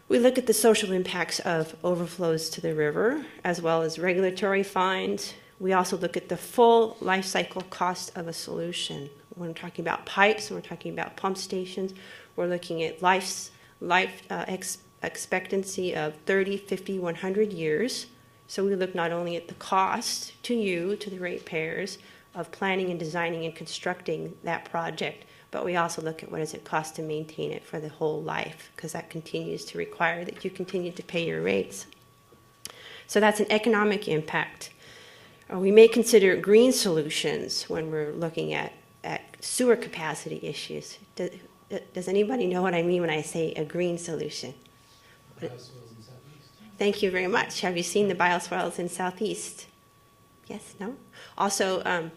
Speaker 2: We look at the social impacts of overflows to the river, as well as regulatory fines. We also look at the full life cycle cost of a solution. When we're talking about pipes, when we're talking about pump stations, we're looking at life expectancy of 30, 50, 100 years. So we look not only at the cost to you, to the ratepayers, of planning and designing and constructing that project, but we also look at what does it cost to maintain it for the whole life, because that continues to require that you continue to pay your rates. So that's an economic impact. We may consider green solutions when we're looking at sewer capacity issues. Does anybody know what I mean when I say a green solution?
Speaker 7: Bioswales in Southeast.
Speaker 2: Thank you very much. Have you seen the bioswales in Southeast? Yes, no? Also,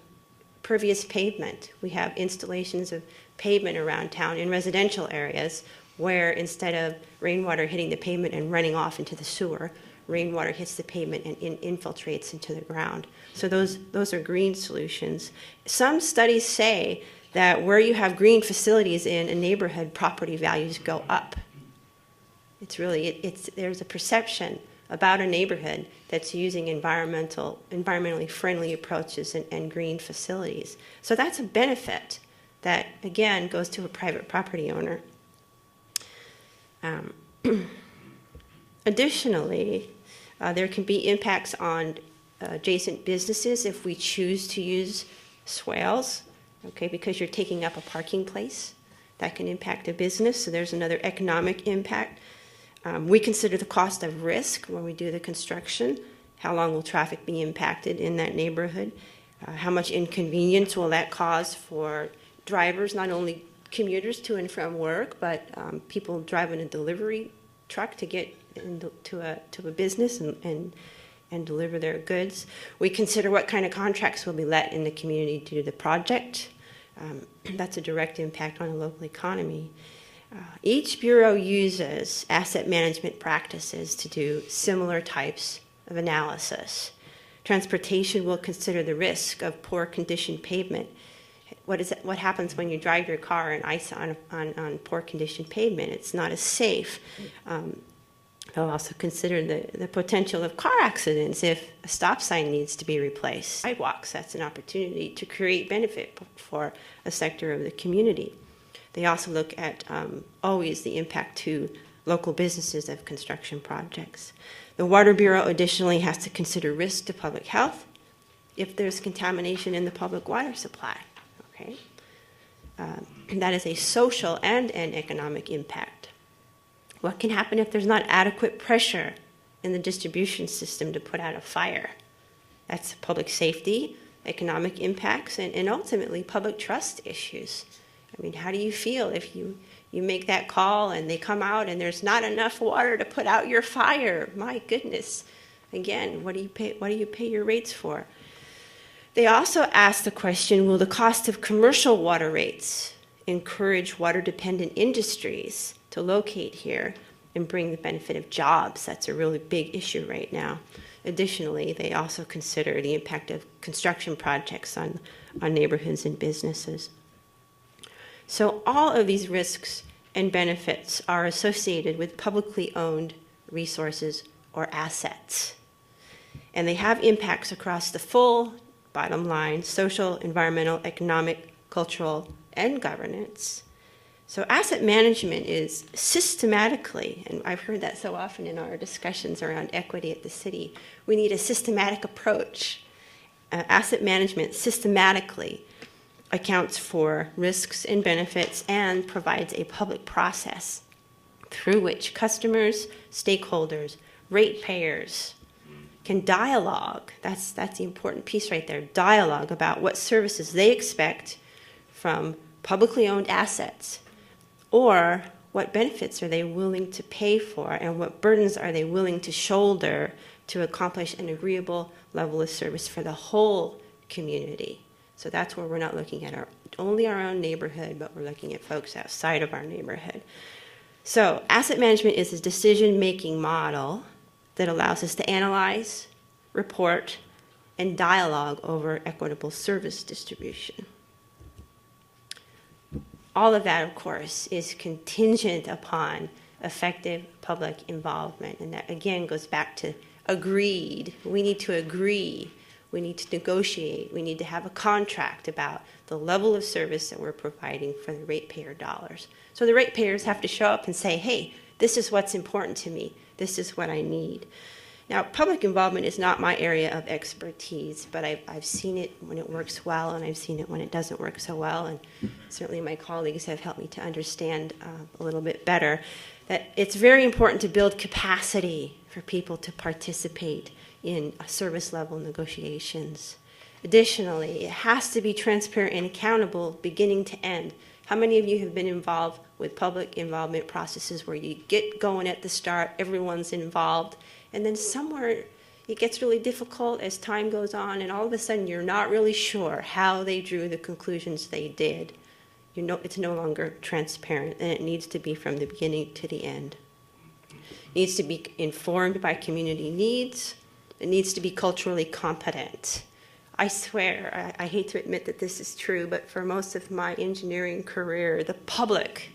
Speaker 2: pervious pavement. We have installations of pavement around town in residential areas where instead of rainwater hitting the pavement and running off into the sewer, rainwater hits the pavement and infiltrates into the ground. So those are green solutions. Some studies say that where you have green facilities in a neighborhood, property values go up. There's a perception about a neighborhood that's using environmentally friendly approaches and green facilities. So that's a benefit that, again, goes to a private property owner. Additionally, there can be impacts on adjacent businesses if we choose to use swales, okay, because you're taking up a parking place. That can impact a business, so there's another economic impact. We consider the cost of risk when we do the construction. How long will traffic be impacted in that neighborhood? How much inconvenience will that cause for drivers, not only commuters to and from work, but people driving a delivery truck to get to a business and deliver their goods. We consider what kind of contracts will be let in the community to do the project. That's a direct impact on the local economy. Each bureau uses asset management practices to do similar types of analysis. Transportation will consider the risk of poor condition pavement. What happens when you drive your car in ice on poor condition pavement? It's not as safe. They'll also consider the potential of car accidents if a stop sign needs to be replaced. Sidewalks, that's an opportunity to create benefit for a sector of the community. They also look at always the impact to local businesses of construction projects. The Water Bureau additionally has to consider risk to public health if there's contamination in the public water supply. Okay, that is a social and an economic impact. What can happen if there's not adequate pressure in the distribution system to put out a fire? That's public safety, economic impacts, and ultimately public trust issues. I mean, how do you feel if you You make that call and they come out and there's not enough water to put out your fire. My goodness. Again, what do you pay your rates for? They also ask the question, will the cost of commercial water rates encourage water-dependent industries to locate here and bring the benefit of jobs? That's a really big issue right now. Additionally, they also consider the impact of construction projects on neighborhoods and businesses. So all of these risks and benefits are associated with publicly owned resources or assets. And they have impacts across the full bottom line: social, environmental, economic, cultural, and governance. So asset management is systematically, and I've heard that so often in our discussions around equity at the city, we need a systematic approach. Asset management systematically accounts for risks and benefits and provides a public process through which customers, stakeholders, ratepayers can dialogue. That's the important piece right there. Dialogue about what services they expect from publicly owned assets, or what benefits are they willing to pay for, and what burdens are they willing to shoulder to accomplish an agreeable level of service for the whole community. So that's where we're not looking at only our own neighborhood, but we're looking at folks outside of our neighborhood. So asset management is a decision-making model that allows us to analyze, report, and dialogue over equitable service distribution. All of that, of course, is contingent upon effective public involvement. And that, again, goes back to agreed. We need to agree. We need to negotiate. We need to have a contract about the level of service that we're providing for the ratepayer dollars. So the ratepayers have to show up and say, hey, this is what's important to me. This is what I need. Now, public involvement is not my area of expertise, but I've seen it when it works well, and I've seen it when it doesn't work so well, and certainly my colleagues have helped me to understand a little bit better that it's very important to build capacity for people to participate in service level negotiations. Additionally, it has to be transparent and accountable beginning to end. How many of you have been involved with public involvement processes where you get going at the start, everyone's involved, and then somewhere it gets really difficult as time goes on, and all of a sudden you're not really sure how they drew the conclusions they did. You know, it's no longer transparent, and it needs to be from the beginning to the end. It needs to be informed by community needs. It needs to be culturally competent. I swear, I hate to admit that this is true, but for most of my engineering career, the public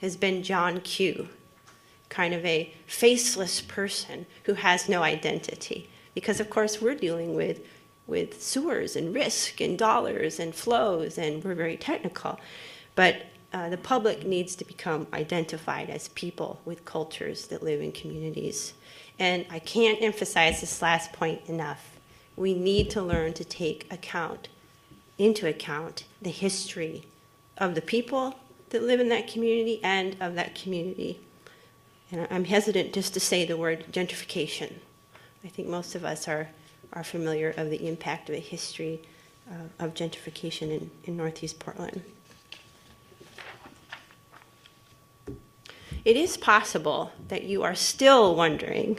Speaker 2: has been John Q, kind of a faceless person who has no identity. Because, of course, we're dealing with sewers and risk and dollars and flows, and we're very technical. But the public needs to become identified as people with cultures that live in communities. And I can't emphasize this last point enough. We need to learn to take into account the history of the people that live in that community and of that community. And I'm hesitant just to say the word gentrification. I think most of us are familiar of the impact of the history of gentrification in Northeast Portland. It is possible that you are still wondering,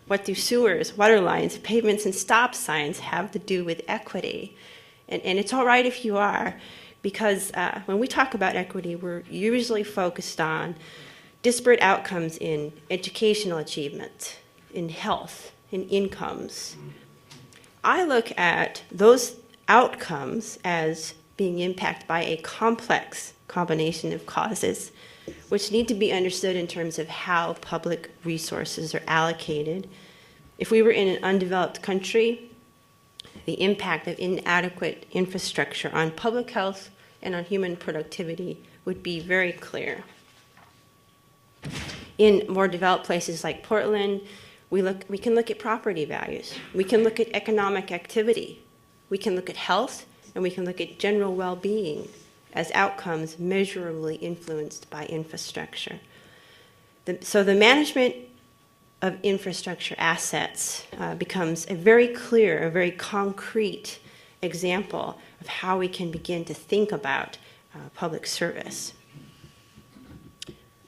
Speaker 2: what do sewers, water lines, pavements, and stop signs have to do with equity? And it's all right if you are, because when we talk about equity, we're usually focused on disparate outcomes in educational achievement, in health, in incomes. I look at those outcomes as being impacted by a complex combination of causes, which need to be understood in terms of how public resources are allocated. If we were in an undeveloped country, the impact of inadequate infrastructure on public health and on human productivity would be very clear. In more developed places like Portland, we can look at property values. We can look at economic activity. We can look at health, and we can look at general well-being as outcomes measurably influenced by infrastructure. So the management of infrastructure assets becomes a very clear, a very concrete example of how we can begin to think about public service.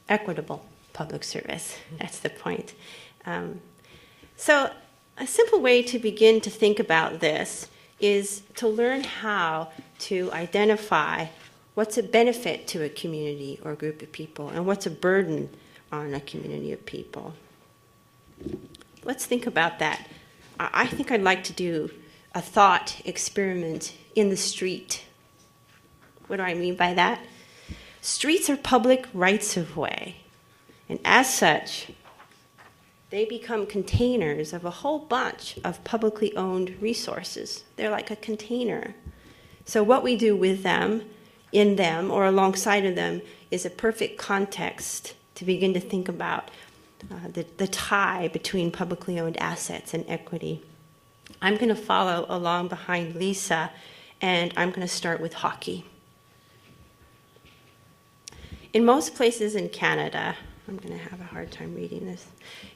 Speaker 2: equitable public service. That's the point. So a simple way to begin to think about this is to learn how to identify what's a benefit to a community or group of people and what's a burden on a community of people. Let's think about that. I think I'd like to do a thought experiment in the street. What do I mean by that? Streets are public rights of way, and as such, they become containers of a whole bunch of publicly owned resources. They're like a container. So what we do with them, in them, or alongside of them is a perfect context to begin to think about the tie between publicly owned assets and equity. I'm going to follow along behind Lisa, and I'm going to start with hockey. In most places in Canada, I'm going to have a hard time reading this.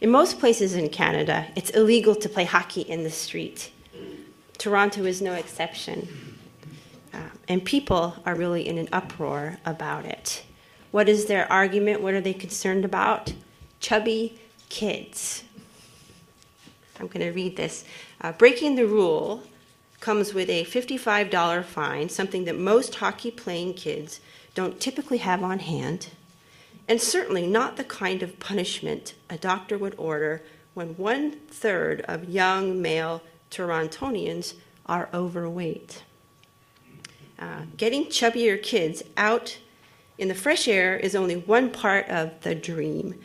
Speaker 2: In most places in Canada, it's illegal to play hockey in the street. Toronto is no exception. And people are really in an uproar about it. What is their argument? What are they concerned about? Chubby kids. I'm going to read this. Breaking the rule comes with a $55 fine, something that most hockey-playing kids don't typically have on hand, and certainly not the kind of punishment a doctor would order when 1/3 of young male Torontonians are overweight. Getting chubbier kids out in the fresh air is only one part of the dream.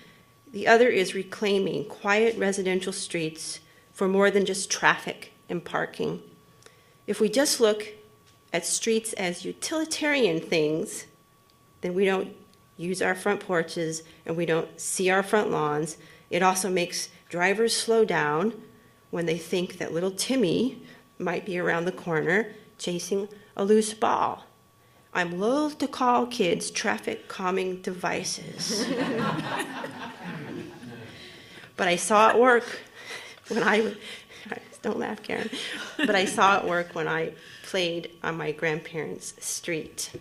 Speaker 2: The other is reclaiming quiet residential streets for more than just traffic and parking. If we just look at streets as utilitarian things, then we don't use our front porches and we don't see our front lawns. It also makes drivers slow down when they think that little Timmy might be around the corner chasing a loose ball. I'm loath to call kids traffic calming devices. But I saw it work when don't laugh, Karen, but I saw it work when I played on my grandparents' street.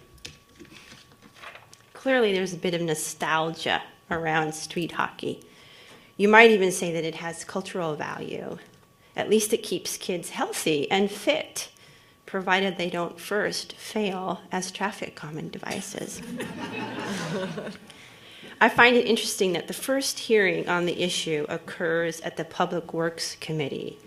Speaker 2: Clearly, there's a bit of nostalgia around street hockey. You might even say that it has cultural value. At least it keeps kids healthy and fit, provided they don't first fail as traffic calming devices. I find it interesting that the first hearing on the issue occurs at the Public Works Committee.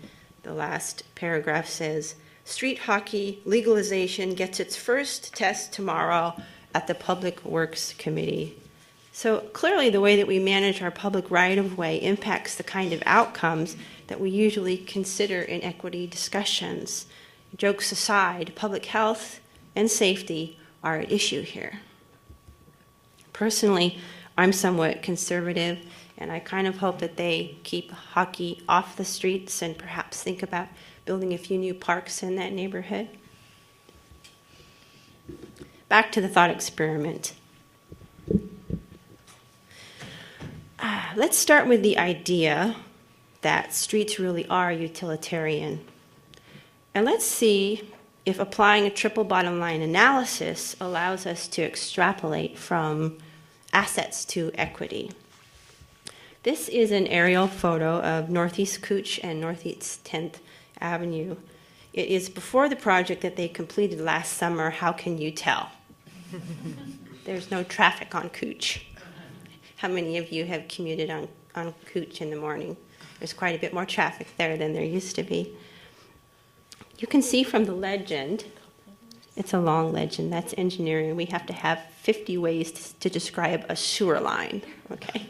Speaker 2: The last paragraph says, street hockey legalization gets its first test tomorrow at the Public Works Committee. So clearly the way that we manage our public right-of-way impacts the kind of outcomes that we usually consider in equity discussions. Jokes aside, public health and safety are at issue here. Personally, I'm somewhat conservative, and I kind of hope that they keep hockey off the streets and perhaps think about building a few new parks in that neighborhood. Back to the thought experiment. Let's start with the idea that streets really are utilitarian. And let's see if applying a triple bottom line analysis allows us to extrapolate from assets to equity. This is an aerial photo of Northeast Cooch and Northeast 10th Avenue. It is before the project that they completed last summer. How can you tell? There's no traffic on Cooch. How many of you have commuted on Cooch in the morning? There's quite a bit more traffic there than there used to be. You can see from the legend, it's a long legend, that's engineering. We have to have 50 ways to describe a sewer line, okay?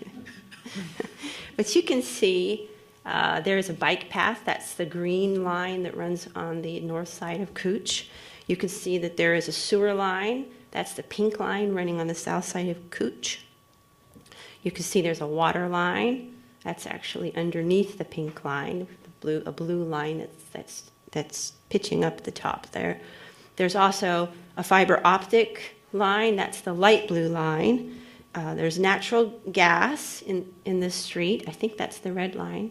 Speaker 2: But you can see there is a bike path. That's the green line that runs on the north side of Cooch. You can see that there is a sewer line. That's the pink line running on the south side of Cooch. You can see there's a water line. That's actually underneath the pink line, a blue line that's pitching up at the top there. There's also a fiber optic line. That's the light blue line. There's natural gas in this street. I think that's the red line.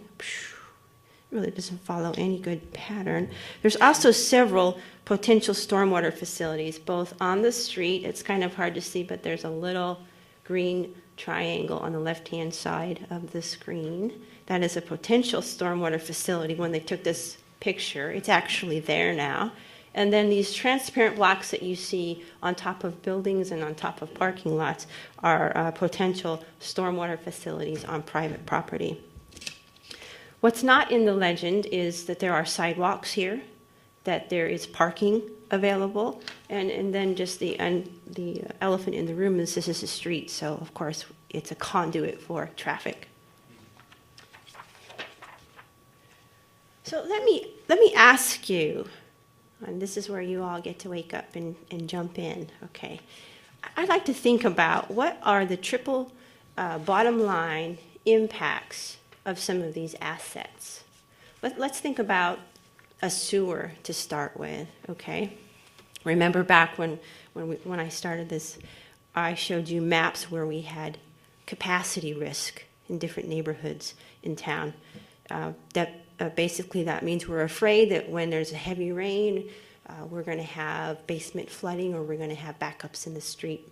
Speaker 2: Really doesn't follow any good pattern. There's also several potential stormwater facilities, both on the street. It's kind of hard to see, but there's a little green triangle on the left-hand side of the screen. That is a potential stormwater facility when they took this picture. It's actually there now. And then these transparent blocks that you see on top of buildings and on top of parking lots are potential stormwater facilities on private property. What's not in the legend is that there are sidewalks here, that there is parking available, and then just the elephant in the room is this is a street, so of course it's a conduit for traffic. So let me ask you, and this is where you all get to wake up and jump in, okay? I'd like to think about what are the triple bottom line impacts of some of these assets. Let's think about a sewer to start with, okay? Remember back when I started this, I showed you maps where we had capacity risk in different neighborhoods in town. Basically that means we're afraid that when there's a heavy rain, we're going to have basement flooding or we're going to have backups in the street.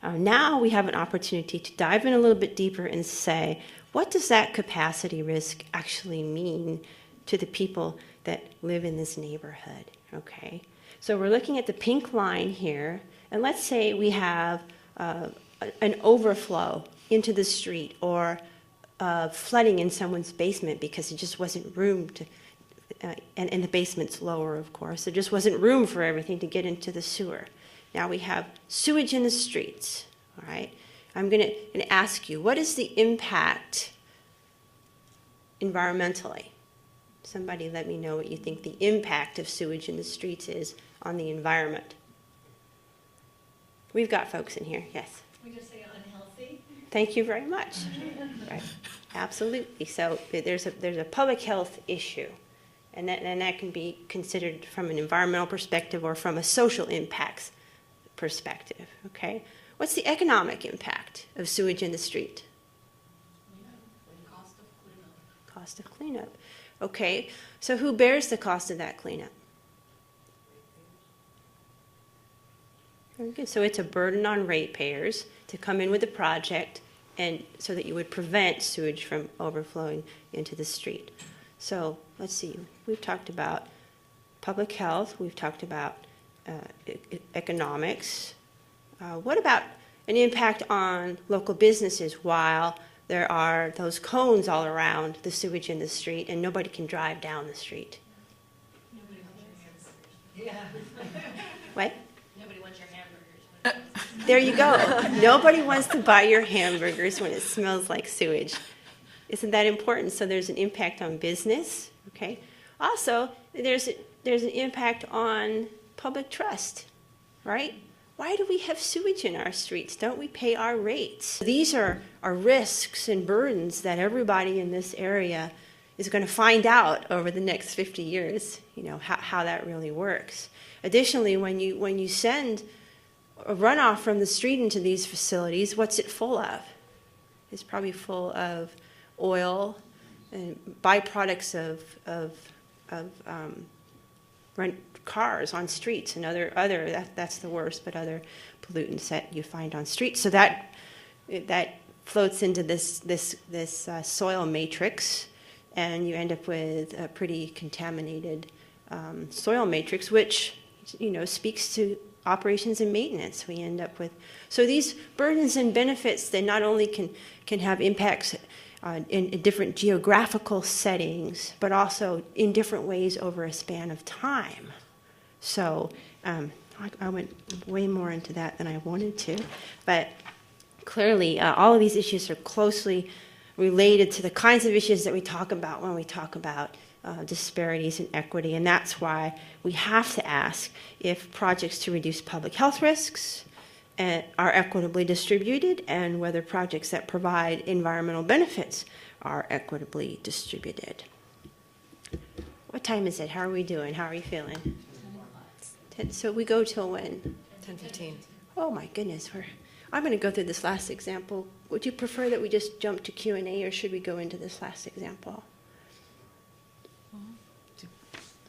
Speaker 2: Now we have an opportunity to dive in a little bit deeper and say, what does that capacity risk actually mean to the people that live in this neighborhood, okay? So we're looking at the pink line here, and let's say we have an overflow into the street or flooding in someone's basement because it just wasn't room to, and the basement's lower, of course. There just wasn't room for everything to get into the sewer. Now we have sewage in the streets, all right? I'm going to ask you, what is the impact environmentally? Somebody let me know what you think the impact of sewage in the streets is on the environment. We've got folks in here, yes.
Speaker 6: We just say unhealthy.
Speaker 2: Thank you very much. Right. Absolutely. So there's a public health issue, and that can be considered from an environmental perspective or from a social impacts perspective. Okay. What's the economic impact of sewage in the street?
Speaker 6: Cost of cleanup.
Speaker 2: Cost of cleanup. Okay. So who bears the cost of that cleanup? Very good. So it's a burden on ratepayers to come in with a project and so that you would prevent sewage from overflowing into the street. So let's see. We've talked about public health. We've talked about economics. What about an impact on local businesses while there are those cones all around the sewage in the street and nobody can drive down the street?
Speaker 6: Nobody wants your hamburgers. Yeah.
Speaker 2: What?
Speaker 6: Nobody wants your hamburgers.
Speaker 2: There you go. Nobody wants to buy your hamburgers when it smells like sewage. Isn't that important? So there's an impact on business, okay? Also, there's an impact on public trust, right? Why do we have sewage in our streets? Don't we pay our rates? These are risks and burdens that everybody in this area is going to find out over the next 50 years, you know, how that really works. Additionally, when you send a runoff from the street into these facilities, what's it full of? It's probably full of oil and byproducts of cars on streets and other that's the worst, but other pollutants that you find on streets. So that floats into this soil matrix, and you end up with a pretty contaminated soil matrix, which speaks to operations and maintenance. We end up with these burdens and benefits. They not only can have impacts in different geographical settings, but also in different ways over a span of time. So I went way more into that than I wanted to, but clearly all of these issues are closely related to the kinds of issues that we talk about when we talk about disparities in equity, and that's why we have to ask if projects to reduce public health risks are equitably distributed and whether projects that provide environmental benefits are equitably distributed. What time is it? How are we doing? How are you feeling? So we go till when?
Speaker 3: 10:15.
Speaker 2: Oh my goodness, I'm going to go through this last example. Would you prefer that we just jump to Q&A, or should we go into this last example?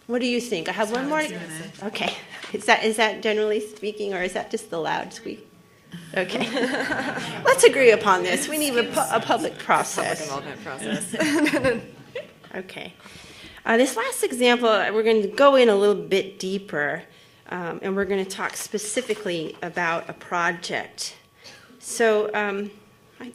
Speaker 2: What do you think? I have one more. Okay. Is that generally speaking, or is that just the loud squeak? Okay. Let's agree upon this. We need a public
Speaker 3: Public
Speaker 2: process.
Speaker 3: involvement process.
Speaker 2: Okay. This last example, we're going to go in a little bit deeper, and we're going to talk specifically about a project. So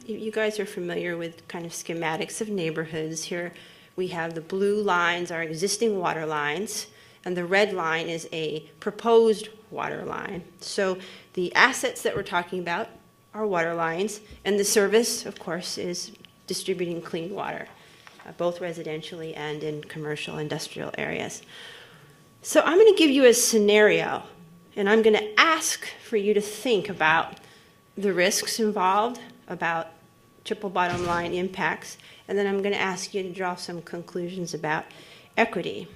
Speaker 2: you guys are familiar with kind of schematics of neighborhoods. Here we have the blue lines are existing water lines, and the red line is a proposed water line. So the assets that we're talking about are water lines, and the service, of course, is distributing clean water, both residentially and in commercial industrial areas. So I'm going to give you a scenario, and I'm going to ask for you to think about the risks involved, about triple bottom line impacts, and then I'm going to ask you to draw some conclusions about equity.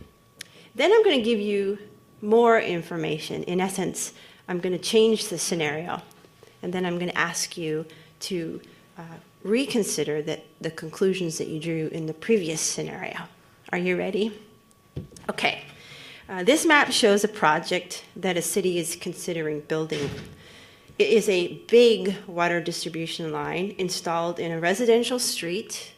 Speaker 2: Then I'm going to give you more information. In essence, I'm going to change the scenario, and then I'm going to ask you to reconsider the conclusions that you drew in the previous scenario. Are you ready? Okay. This map shows a project that a city is considering building. It is a big water distribution line installed in a residential street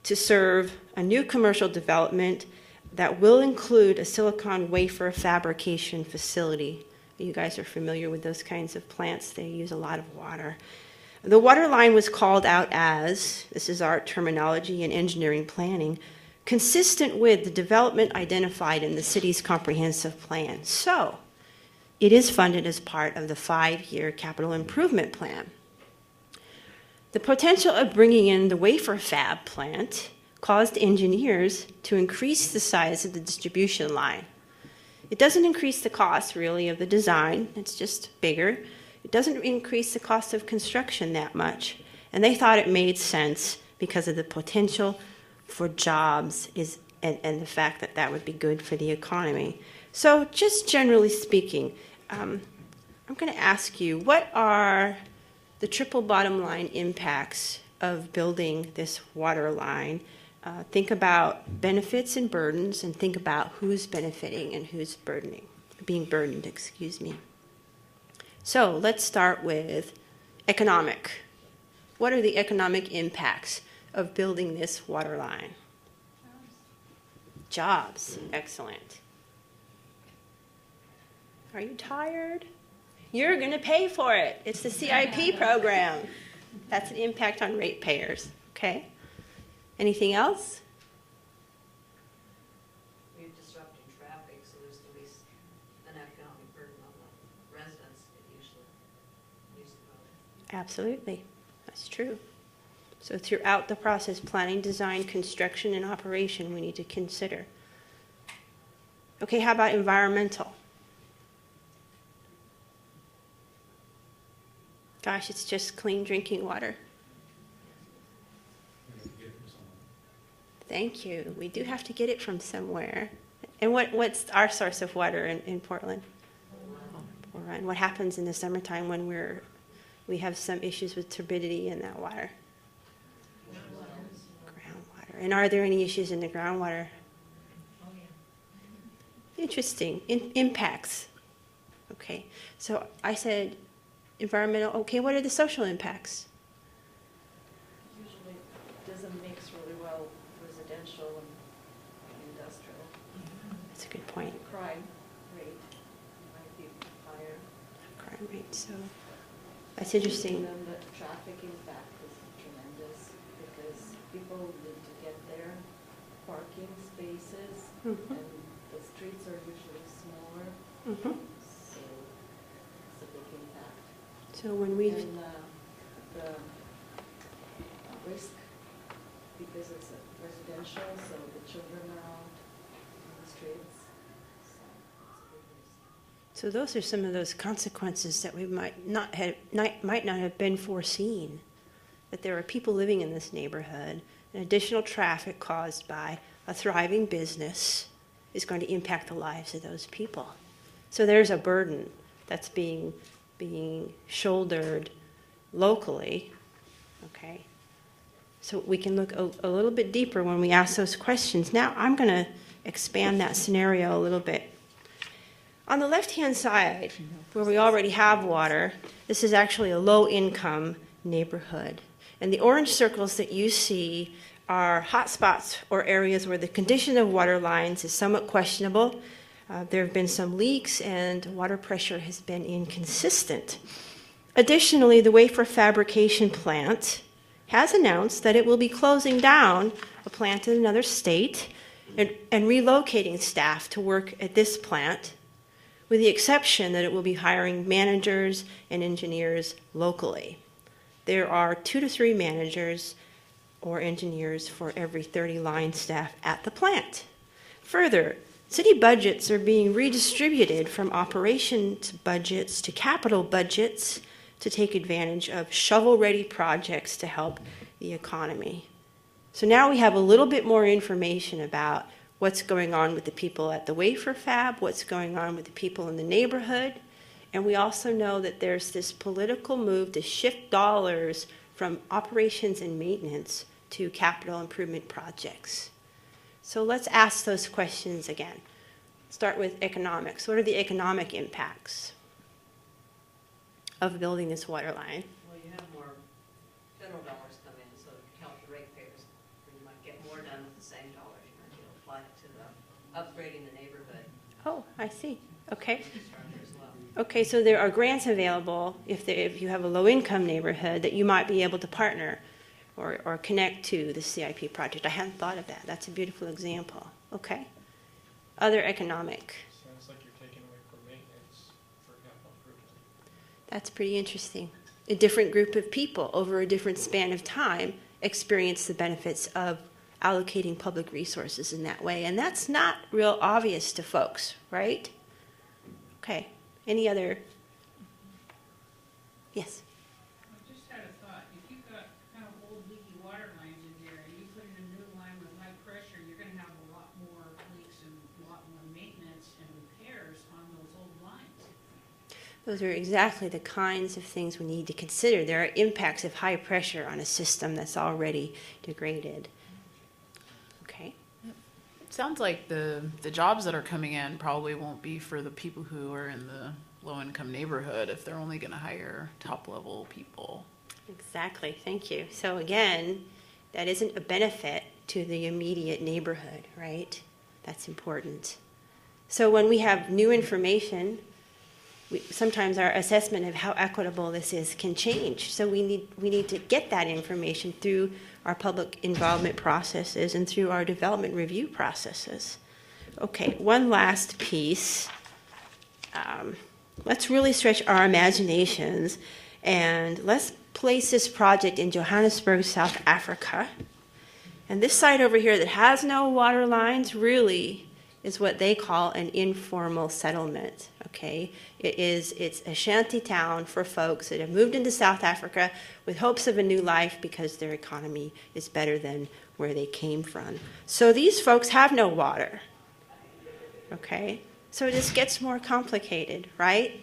Speaker 2: to serve a new commercial development that will include a silicon wafer fabrication facility. You guys are familiar with those kinds of plants. They use a lot of water. The water line was called out as, this is our terminology in engineering planning, consistent with the development identified in the city's comprehensive plan. So, it is funded as part of the 5-year capital improvement plan. The potential of bringing in the wafer fab plant caused engineers to increase the size of the distribution line. It doesn't increase the cost, really, of the design. It's just bigger. It doesn't increase the cost of construction that much. And they thought it made sense because of the potential for jobs and the fact that that would be good for the economy. So just generally speaking, I'm going to ask you, what are the triple bottom line impacts of building this water line? Think about benefits and burdens, and think about who's benefiting and who's being burdened, excuse me. So let's start with economic. What are the economic impacts of building this water line? Jobs. Excellent. Are you tired? You're going to pay for it. It's the CIP program. That's an impact on ratepayers. Okay. Anything else?
Speaker 8: We're disrupting traffic, so there's at least an economic burden on the residents that usually use the road.
Speaker 2: Absolutely. That's true. So throughout the process, planning, design, construction, and operation, we need to consider. Okay, how about environmental? Gosh, it's just clean drinking water. Thank you. We do have to get it from somewhere. And what's our source of water in Portland? Bull Run. What happens in the summertime when we have some issues with turbidity in that water? Groundwater. And are there any issues in the groundwater?
Speaker 8: Oh, yeah.
Speaker 2: Interesting. Impacts. Okay. So I said environmental. Okay, what are the social impacts?
Speaker 4: Usually doesn't mix really well residential and industrial.
Speaker 2: That's a good point.
Speaker 4: Crime rate might be higher.
Speaker 2: Crime rate. So that's interesting.
Speaker 4: And then the traffic impact is tremendous because people need to get there, parking spaces,
Speaker 2: Mhm.
Speaker 4: and the streets are usually smaller,
Speaker 2: Mhm.
Speaker 4: so it's a big impact.
Speaker 2: So when we
Speaker 4: And the risk, because it's a residential, so the children are out in the streets, so it's a big risk.
Speaker 2: So those are some of those consequences that we might not have been foreseen. That there are people living in this neighborhood, and additional traffic caused by a thriving business is going to impact the lives of those people. So there's a burden that's being shouldered locally. Okay. So we can look a little bit deeper when we ask those questions. Now I'm going to expand that scenario a little bit. On the left-hand side, where we already have water, this is actually a low-income neighborhood. And the orange circles that you see are hotspots or areas where the condition of water lines is somewhat questionable. There have been some leaks and water pressure has been inconsistent. Additionally, the wafer fabrication plant has announced that it will be closing down a plant in another state and relocating staff to work at this plant, with the exception that it will be hiring managers and engineers locally. There are 2 to 3 managers or engineers for every 30 line staff at the plant. Further, city budgets are being redistributed from operations budgets to capital budgets to take advantage of shovel-ready projects to help the economy. So now we have a little bit more information about what's going on with the people at the wafer fab, what's going on with the people in the neighborhood, and we also know that there's this political move to shift dollars from operations and maintenance to capital improvement projects. So let's ask those questions again. Start with economics. What are the economic impacts of building this water line?
Speaker 8: Well, you have more federal dollars come in, so it help the ratepayers. You might get more done with the same dollars. You might be able to apply it to the upgrading the neighborhood
Speaker 2: Oh, I see. Okay.
Speaker 8: infrastructure as well.
Speaker 2: Okay, so there are grants available if you have a low-income neighborhood that you might be able to partner or connect to the CIP project. I hadn't thought of that. That's a beautiful example. Okay. Other economic.
Speaker 7: Sounds like you're taking away from maintenance for capital improvement.
Speaker 2: That's pretty interesting. A different group of people over a different span of time experience the benefits of allocating public resources in that way. And that's not real obvious to folks, right? Okay. Any other? Yes.
Speaker 9: I just had a thought. If you've got kind of old leaky water lines in there and you put in a new line with high pressure, you're going to have a lot more leaks and a lot more maintenance and repairs on those old lines.
Speaker 2: Those are exactly the kinds of things we need to consider. There are impacts of high pressure on a system that's already degraded. Okay.
Speaker 1: Sounds like the jobs that are coming in probably won't be for the people who are in the low-income neighborhood if they're only going to hire top-level people.
Speaker 2: Exactly. Thank you. So again, that isn't a benefit to the immediate neighborhood, right? That's important. So when we have new information, sometimes our assessment of how equitable this is can change. So we need to get that information through our public involvement processes and through our development review processes. Okay, one last piece. Let's really stretch our imaginations and let's place this project in Johannesburg, South Africa. And this site over here that has no water lines really is what they call an informal settlement, okay? It's a shanty town for folks that have moved into South Africa with hopes of a new life because their economy is better than where they came from. So these folks have no water, okay? So this gets more complicated, right?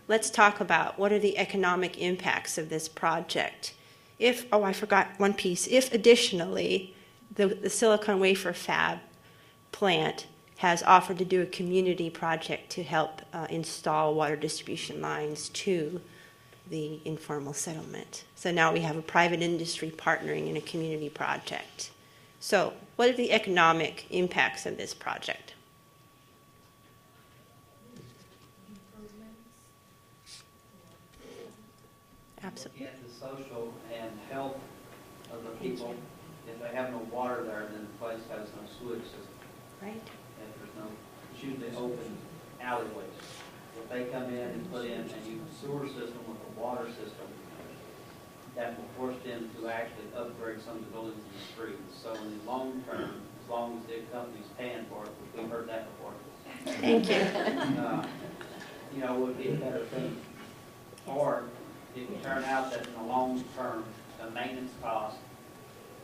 Speaker 2: Let's talk about what are the economic impacts of this project. I forgot one piece. If additionally, the silicon wafer fab plant has offered to do a community project to help install water distribution lines to the informal settlement. So now we have a private industry partnering in a community project. So what are the economic impacts of this project? Absolutely.
Speaker 10: Look at the social and health of the people. If they have no water there, then the place has no sewage system.
Speaker 2: Right.
Speaker 10: If there's no, it's usually open alleyways. If they come in and put in a new sewer system with a water system, that will force them to actually upgrade some of the buildings in the streets. So in the long term, as long as the company's paying for it, which we've heard that before.
Speaker 2: Thank you.
Speaker 10: It would be a better thing. Or it can turn out that in the long term, the maintenance cost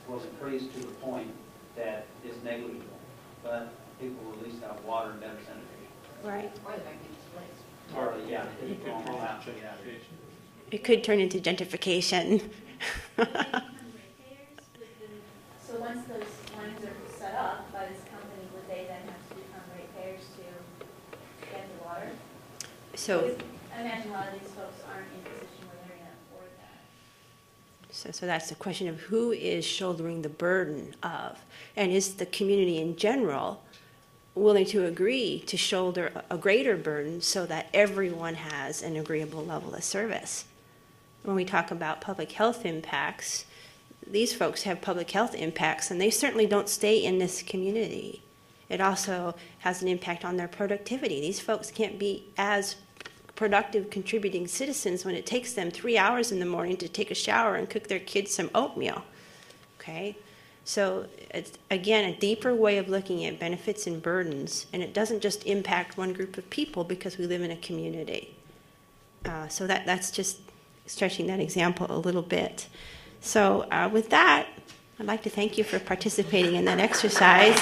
Speaker 10: will increase to the point that is negligible. But people will at least have water and better sanitation.
Speaker 2: Right.
Speaker 8: Or they might be displaced.
Speaker 10: Or, yeah, it's going all out.
Speaker 2: It could turn into gentrification.
Speaker 6: So once those lines are set up by this company, would they then have to become ratepayers to get the water?
Speaker 2: So,
Speaker 6: I imagine a lot of these folks aren't in a position where they're gonna afford that.
Speaker 2: so that's the question of who is shouldering the burden of, and is the community in general willing to agree to shoulder a greater burden so that everyone has an agreeable level of service? When we talk about public health impacts, these folks have public health impacts, and they certainly don't stay in this community. It also has an impact on their productivity. These folks can't be as productive contributing citizens when it takes them 3 hours in the morning to take a shower and cook their kids some oatmeal. Okay? So it's, again, a deeper way of looking at benefits and burdens, and it doesn't just impact one group of people because we live in a community. So that's just stretching that example a little bit. So with that, I'd like to thank you for participating in that exercise.